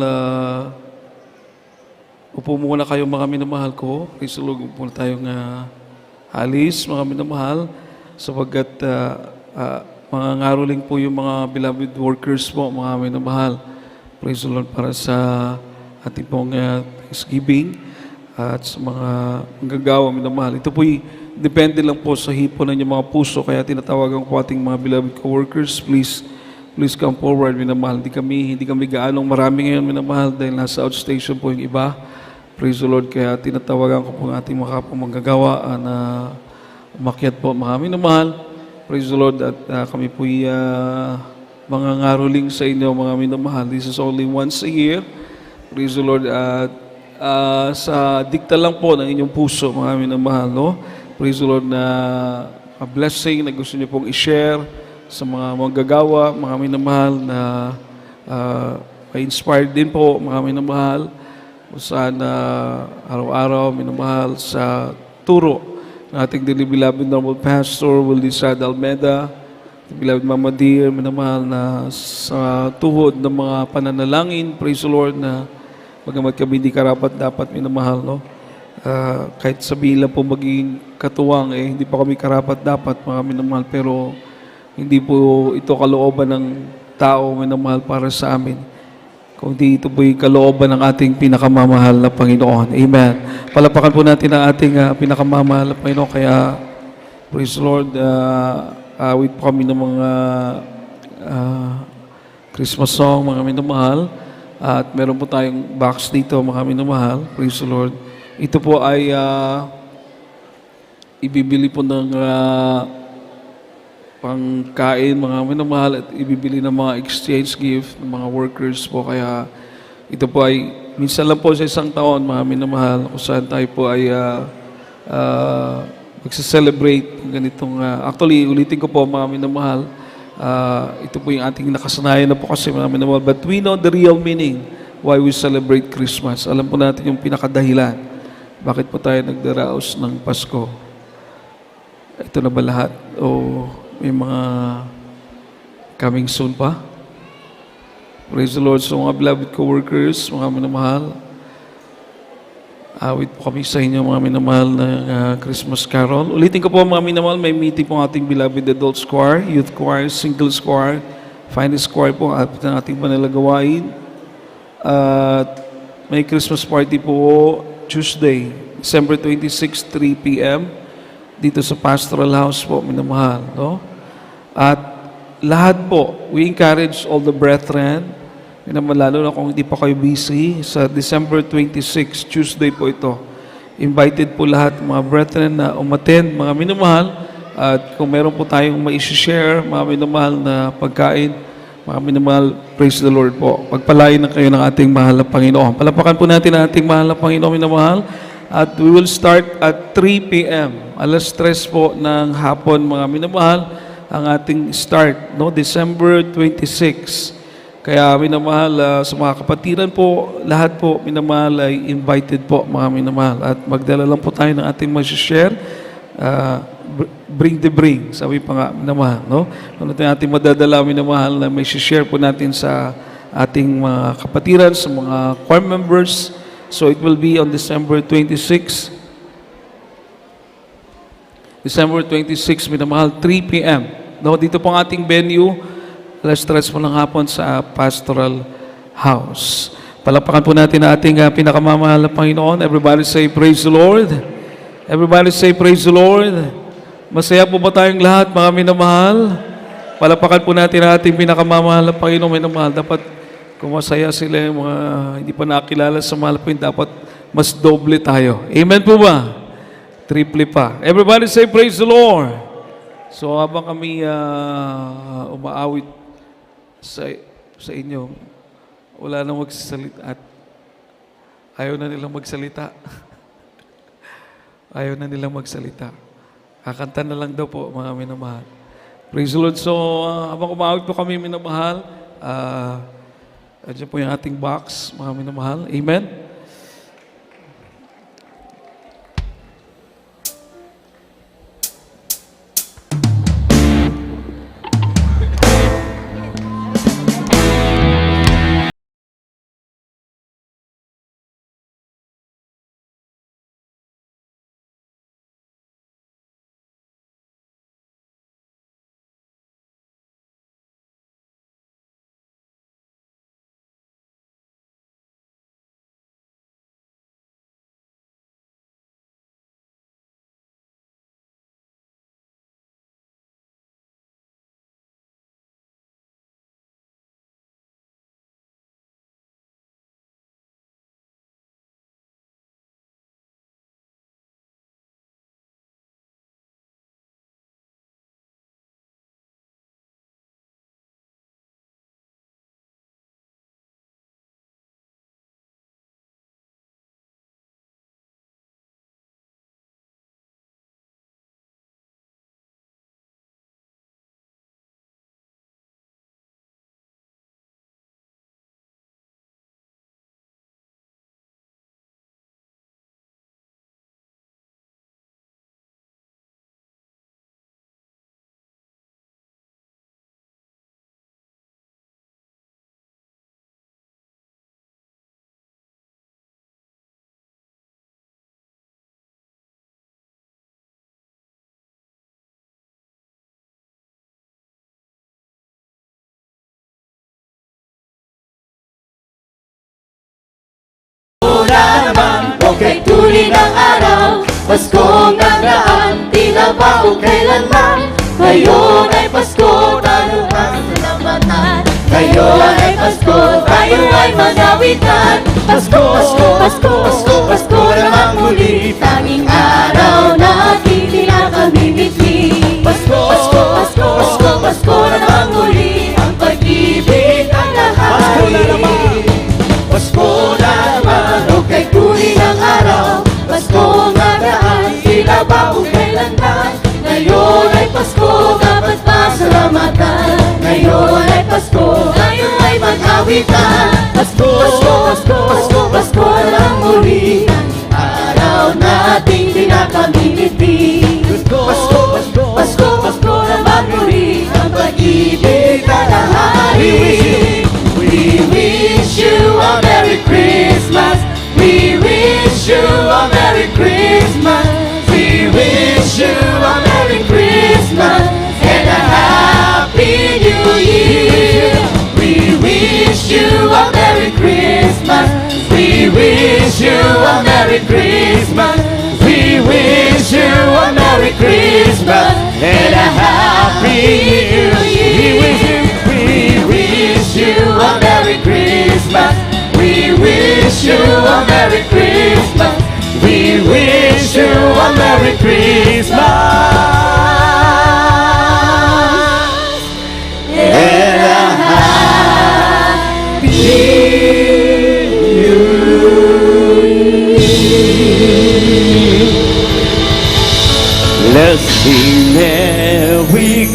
upo muna kayo, mga minamahal ko. Praise the Lord, upo muna tayong alis, mga minamahal, sapagkat mga ngaruling po yung mga beloved workers po, mga minamahal. Praise the Lord, para sa ating pong Thanksgiving at sa mga manggagawa, minamahal. Ito po depende lang po sa hipon ng inyong mga puso, kaya tinatawagan ko ating mga beloved co-workers, please come forward, minamahal. Hindi kami gaanong marami ngayon, minamahal, dahil nasa outstation po yung iba. Praise the Lord, kaya tinatawagan ko po ang ating mga manggagawa na umakyat po, mga minamahal. Praise the Lord, at kami po mga ngaruling sa inyo, mga minamahal. This is only once a year. Praise the Lord, at sa dikta lang po ng inyong puso, mga minamahal, no? Praise the Lord, na a blessing na gusto niyo pong i-share sa mga manggagawa, mga minamahal, na ma-inspired din po, mga minamahal, kung saan araw-araw, minamahal, sa turo ng ating beloved normal pastor, Willie Sad Almeda, beloved Mama Dear, minamahal, na sa tuhod ng mga pananalangin, praise the Lord, na bagamat kami hindi karapat dapat, minamahal, no? Kahit sabihin lang po maging katuwang, hindi pa kami karapat dapat, mga minamahal, pero hindi po ito kalooban ng tao, minamahal, para sa amin. Kundi ito po'y kalooban ng ating pinakamamahal na Panginoon. Amen. Palapakan po natin ang ating pinakamamahal na Panginoon. Kaya, praise the Lord, awit po kami ng mga Christmas song, mga minamahal. At meron po tayong box dito, mga minamahal. Praise the Lord. Ito po ay ibibili po ng pangkain, mga minamahal, at ibibili ng mga exchange gift ng mga workers po. Kaya ito po ay minsan lang po sa isang taon, mga minamahal, kung saan tayo po ay magse-celebrate ng ganitong actually, ulitin ko po, mga minamahal, ito po yung ating nakasanayan na po kasi, mga minamahal, but we know the real meaning why we celebrate Christmas. Alam po natin yung pinakadahilan bakit po tayo nagdaraos ng Pasko. Ito na ba lahat? O may mga coming soon pa? Praise the Lord. So mga beloved co-workers, mga minamahal, awit po kami sa inyo, mga minamahal, na Christmas Carol. Ulitin ko po, mga minamahal, may meeting po ang ating beloved adults choir, youth choir, singles choir, finest choir po at ang ating panalagawain. At may Christmas party po Tuesday, December 26, 3 p.m. dito sa Pastoral House po, minamahal, no? At lahat po, we encourage all the brethren, lalo na kung hindi pa kayo busy, sa December 26, Tuesday po ito. Invited po lahat mga brethren na umattend, mga minamahal, at kung meron po tayong ma-share, mga minamahal, na pagkain, Mga minamahal, praise the Lord po. Pagpalain na kayo ng ating mahal na Panginoon. Palapakan po natin ang ating mahal na Panginoon, minamahal. At we will start at 3 p.m. Alas 3 po ng hapon, mga minamahal, ang ating start, no? December 26. Kaya minamahal, sa mga kapatiran po, lahat po minamahal ay invited po, mga minamahal. At magdala lang po tayo ng ating mag-share. Bring the bring, sabi pa nga, minamahal, no? Ano tayo ating madadala, minamahal, na may share po natin sa ating mga kapatiran, sa mga choir members. So it will be on December 26. December 26, minamahal, 3 p.m. No, dito po ang ating venue, alas 3 po ng hapon sa Pastoral House. Palapakan po natin ang ating pinakamamahal na Panginoon. Everybody say, praise the Lord. Everybody say, praise the Lord. Masaya po ba tayong lahat, mga minamahal? Palapakan po natin ang ating pinakamamahal na Panginoon, minamahal. Dapat kung masaya sila, yung mga hindi pa nakilala sa mahal po, dapat mas doble tayo. Amen po ba? Triple pa. Everybody say, praise the Lord. So habang kami umaawit sa inyo, wala nang magsasalita at ayaw na nilang magsalita. Ayaw na nilang magsalita. Kakanta na lang daw po, mga minamahal. Praise the Lord. So, habang umaawit po kami, minamahal, andyan po yung ating box, mga minamahal. Amen? Kay tuli ng araw, Paskong nagdaan, tila ba o kailanman. Ngayon ay Pasko, tayo ang salamatan. Ngayon ay Pasko, tayo ay magawitan. Pasko, Pasko, Pasko, Pasko, Pasko naman muli. Tanging araw na ating pinakamimiti. Pasko, Pasko, Pasko, Pasko, Pasko naman muli. Ang pag-ibig ang lahat. Pasko na naman, Pasko na naman. O kay tuli ng araw, Pasko nga daan, tila ba o kailanman. Ngayon ay Pasko, dapat pasalamatan. Ngayon ay Pasko, tayo ay mag-awitan. Pasko, Pasko, Pasko, Pasko, Pasko lang muli. Ang araw nating pinakamimiti. Pasko, Pasko, Pasko, Pasko naman muli. Ang pag-ibig na lahari. We wish you a Merry Christmas. We wish you a Merry Christmas. We wish you a Merry Christmas and a Happy New Year. We wish you a Merry Christmas. We wish you a Merry Christmas. We wish you a Merry Christmas and a Happy New Year. We wish you a Merry Christmas. We wish you a Merry Christmas. We wish you a Merry Christmas and a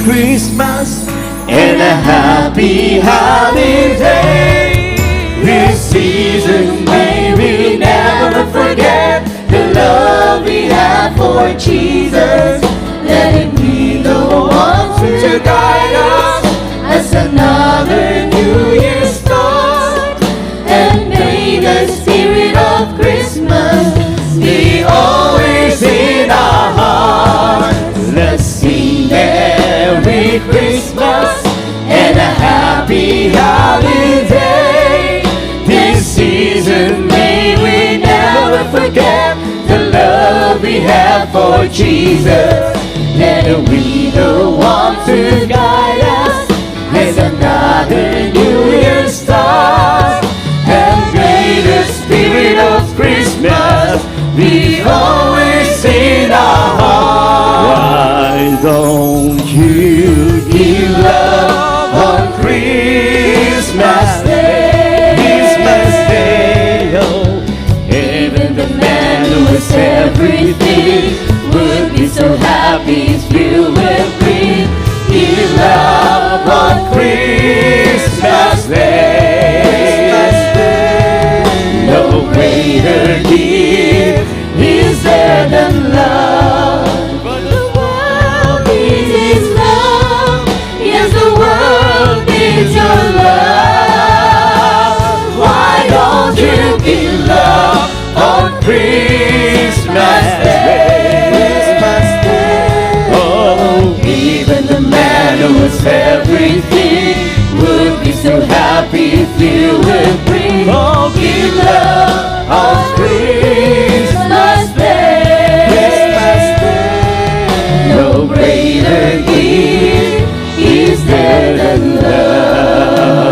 Christmas and a happy holiday. This season may we never forget the love we have for Jesus. Let him be the one to guide us as another New Year start. And may the spirit of Christmas be always in our hearts. Let's sing Merry Christmas and a happy holiday. This season may we never forget the love we have for Jesus. Let him be the one to guide us as another New Year start. And may the spirit of Christmas be always in our hearts. Why don't you give love on Christmas Day? Christmas Day, oh. Even the man who has everything would be so happy if you will bring. Give love on Christmas Day. No greater gift is there than love. But the world needs His love. Yes, the world needs your love. Why don't you give love on Christmas Day? Oh, even the man who has everything would be so happy if you would bring. Oh, give love on Christmas Day. No greater gift is there than love.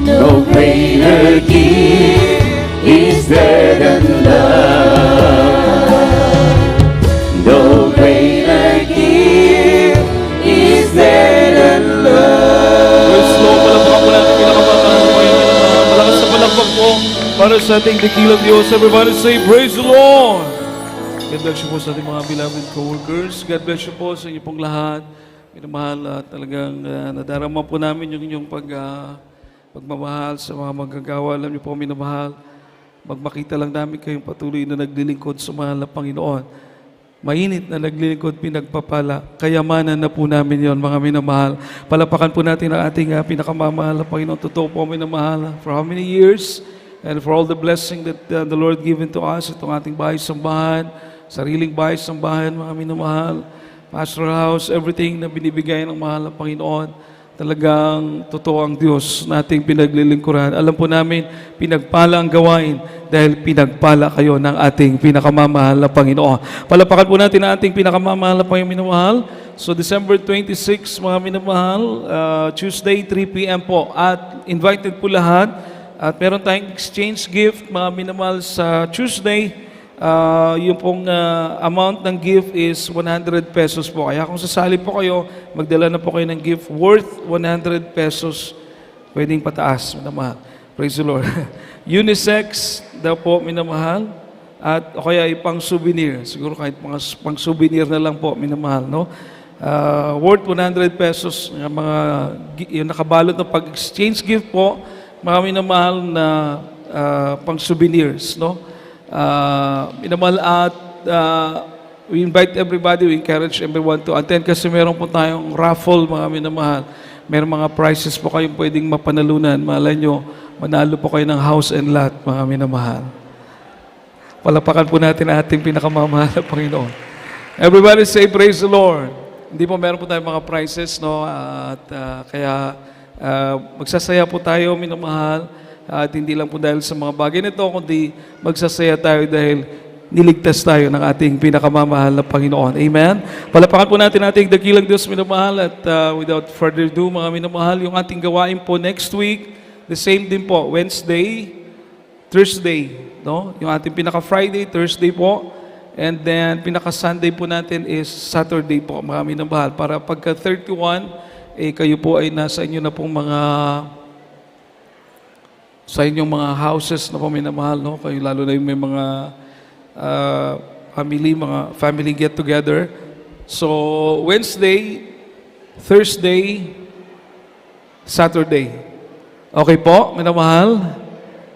No greater gift is there than love. No greater gift is there than love. Praise the Lord. Palakpakan po natin pinakamamahal mo ngayon. Malakas na palakpak po para sa ating dakilang Diyos. Everybody say, praise the Lord. God bless you po sa ating mga beloved co-workers. God bless you po sa inyo pong lahat. Minamahal at talagang nadarama po namin yung inyong pagmamahal sa mga manggagawa. Alam niyo po, minamahal, magmakita lang namin kayong patuloy na naglilingkod sa mahal na Panginoon. Mainit na naglilingkod, pinagpapala. Kayamanan na po namin yon, mga minamahal. Palapakan po natin ang ating pinakamamahal na Panginoon. Totoo po, minamahal. For how many years? And for all the blessing that the Lord given to us, itong ating bahay-sambahan, sariling bahay-sambahan, mga minamahal, pastoral house, everything na binibigay ng mahal na Panginoon. Talagang totoo ang Diyos na ating pinaglilingkuran. Alam po namin, pinagpala ang gawain dahil pinagpala kayo ng ating pinakamamahal na Panginoon. Palapakan po natin ang ating pinakamamahal na Panginoon. So December 26, mga minamahal, Tuesday, 3 p.m. po. At invited po lahat. At meron tayong exchange gift, mga minamahal, sa Tuesday. Yung pong amount ng gift is 100 pesos po. Kaya kung sasali po kayo, magdala na po kayo ng gift worth 100 pesos. Pwedeng pataas, minamahal. Praise the Lord. Unisex daw po, minamahal. At o kaya pang souvenir. Siguro kahit pang souvenir na lang po, minamahal, no? Worth 100 pesos. Yung nakabalot na pag-exchange gift po, mga minamahal na pang souvenirs, no? Minamahal at we invite everybody, we encourage everyone to attend kasi meron po tayong raffle, mga minamahal. Meron mga prizes po kayong pwedeng mapanalunan. Malay nyo, manalo po kayo ng house and lot, mga minamahal. Palapakan po natin ang ating pinakamamahal na Panginoon. Everybody say, praise the Lord. Hindi po meron po tayong mga prizes, no? At kaya magsasaya po tayo, minamahal. At hindi lang po dahil sa mga bagay nito, kundi magsasaya tayo dahil niligtas tayo ng ating pinakamamahal na Panginoon. Amen? Palapakan po natin ating dakilang Diyos, minamahal. At without further ado, mga minamahal, yung ating gawain po next week, the same din po, Wednesday, Thursday, no? Yung ating pinaka-Friday, Thursday po. And then, pinaka-Sunday po natin is Saturday po, mga minamahal. Para pagka 31, kayo po ay nasa inyo na pong sa inyong mga houses na po minamahal, no? Kayo lalo na yung may mga family get-together. So, Wednesday, Thursday, Saturday. Okay po, minamahal?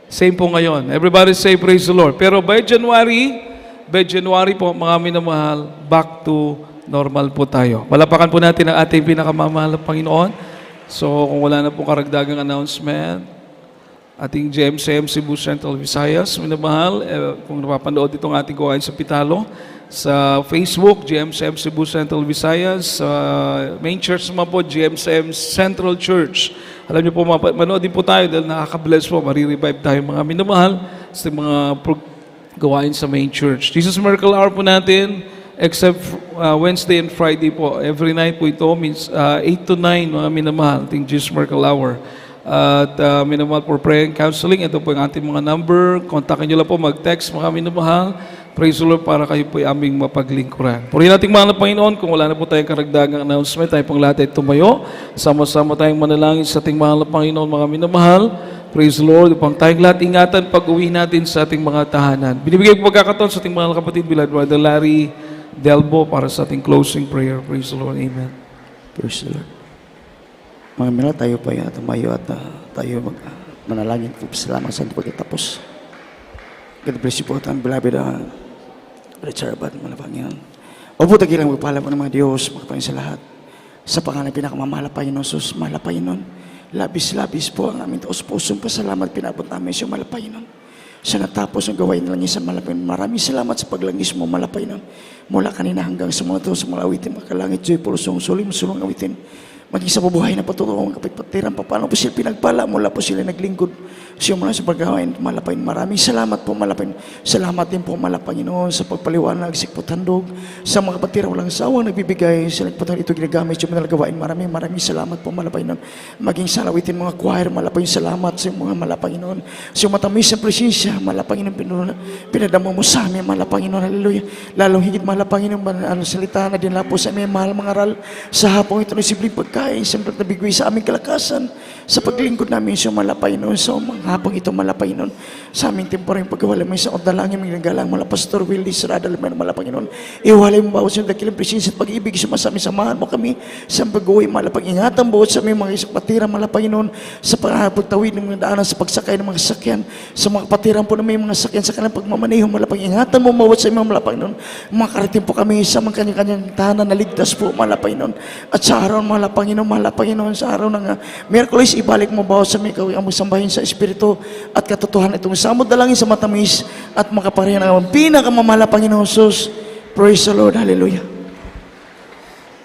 Same po ngayon. Everybody say praise the Lord. Pero by January po, mga minamahal, back to normal po tayo. Palapakan po natin ang ating pinakamamahal na Panginoon. So, kung wala na po karagdagang announcement, ating GMCM Cebu Central Visayas, minamahal, kung napapanood itong ating gawain sa Pitalo, sa Facebook, GMCM Cebu Central Visayas, sa main church naman po, GMCM Central Church. Alam niyo po, manood din po tayo dahil nakaka-bless po, marirevive tayo mga minamahal sa mga gawain sa main church. Jesus Miracle Hour po natin, except Wednesday and Friday po. Every night po ito means 8 to 9 mga minamahal, ating Jesus Miracle Hour. At minamahal for prayer and counseling, ito po yung ating mga number. Kontakin nyo lang po, mag-text mga minamahal. Praise the Lord para kayo po ay aming mapaglingkuran. Purihin nating mahal na Panginoon, kung wala na po tayong karagdagang announcement, tayo pong lahat ay tumayo. Sama-sama tayong manalangin sa ating mahal na Panginoon, mga minamahal. Praise the Lord. Upang tayong lahat ingatan pag-uwi natin sa ating mga tahanan. Binibigay ko pagkakataon sa ating mahal na kapatid, Beloved Brother Larry Delbo, para sa ating closing prayer. Praise the Lord. Amen. Praise the Lord. Mga minal, tayo pa yung tumayo at tayo manalangin po. Salamat sa pagkatapos. God bless you po. Ang beloved Richard Abad, mga Panginoon. O po, tagilang magpala po ng mga Diyos, magpangin sa lahat. Sa pangalan pinakamamahal na Panginoon, sus, mahal na Panginoon. Labis-labis po ang aming taos-pusong pasalamat pinabot namin sa mahal na Panginoon. Sa natapos ang gawain na langis sa mahal na Panginoon. Maraming salamat sa paglangis mo, mahal na Panginoon. Mula kanina hanggang sa mga to, sa mga awitin, makalangit, joy, pulsong, sulim, sulong awitin. Maging sa bubuhay na patutuwa, kapit-patiran, paano po sila pinagpala, mula po sila naglingkod. Siya mula sa paggawain, malapay. Maraming salamat po, malapay. Salamat din po, malapay Panginoon, sa pagpaliwanag, sikputandog, sa mga kapatira walang sawang nagbibigay, sa nagpatuloy ito ginagamit, yung mga gawain. Maraming salamat po, malapay Panginoon. Maging salawitin mga choir, malapay salamat sa mga malapay Panginoon. Sa matamis na presensya, malapay Panginoon, pinadamo mo sa amin, malapay Panginoon, hallelujah. Lalong higit malapay Panginoon, salita na din po sa amin, mahal mga aral, sa hapong ito na simpleng pagkain, siyempre nabigay sa aming kalakasan, sa paglingkod namin sa malapay Panginoon, sa mga hapong ito malapay Panginoon, sa aming temporeng pagkawala mo sa odalangin, mga galang, mala Pastor Willie Serrada, malapay Panginoon, iwalay mo bawat sa dakilang presensya at pag-ibig, sumasami, samahan mo kami, sa pag-uwi, malapay, ingatan buot sa aming mga isang patira, malapay Panginoon, sa pagtawid ng mga daanan, sa pagsakay ng mga sakyan, sa mga patiran po na may mga sakyan, sa kanilang pagmamaneho, malapay, ingatan mo bawat sa aming malapay Panginoon, makarating po kami sa mga kanyang tahanan na ligtas po, malapay Panginoon, at sa araw, malapay Panginoon, sa araw ng Miyerkules, ibalik mo bawat sa aming ang magsambahin sa Espiritu at katotohanan itong samod dalangin sa matamis at makaparehan ang pinakamamahal na Panginoon Jesus. Praise the Lord. Hallelujah.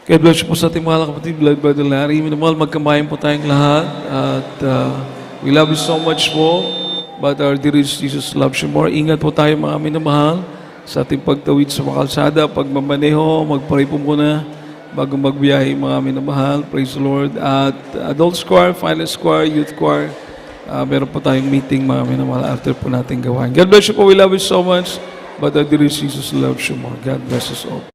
God bless you po sa ating mga kapatid, Beloved Brother Larry. Minamahal, magkamayan po tayong lahat. At we love you so much po. But our dearest Jesus loves you more. Ingat po tayo mga minamahal sa ating pagtawid sa mga kalsada, pagmamaneho, magpray po muna bago magbiyahe mga minamahal. Praise the Lord. At adult choir, final choir, youth choir, meron po tayong meeting mga minamahal after po natin gawain. God bless you po. We love you so much. But our dearest Jesus loves you more. God bless us all.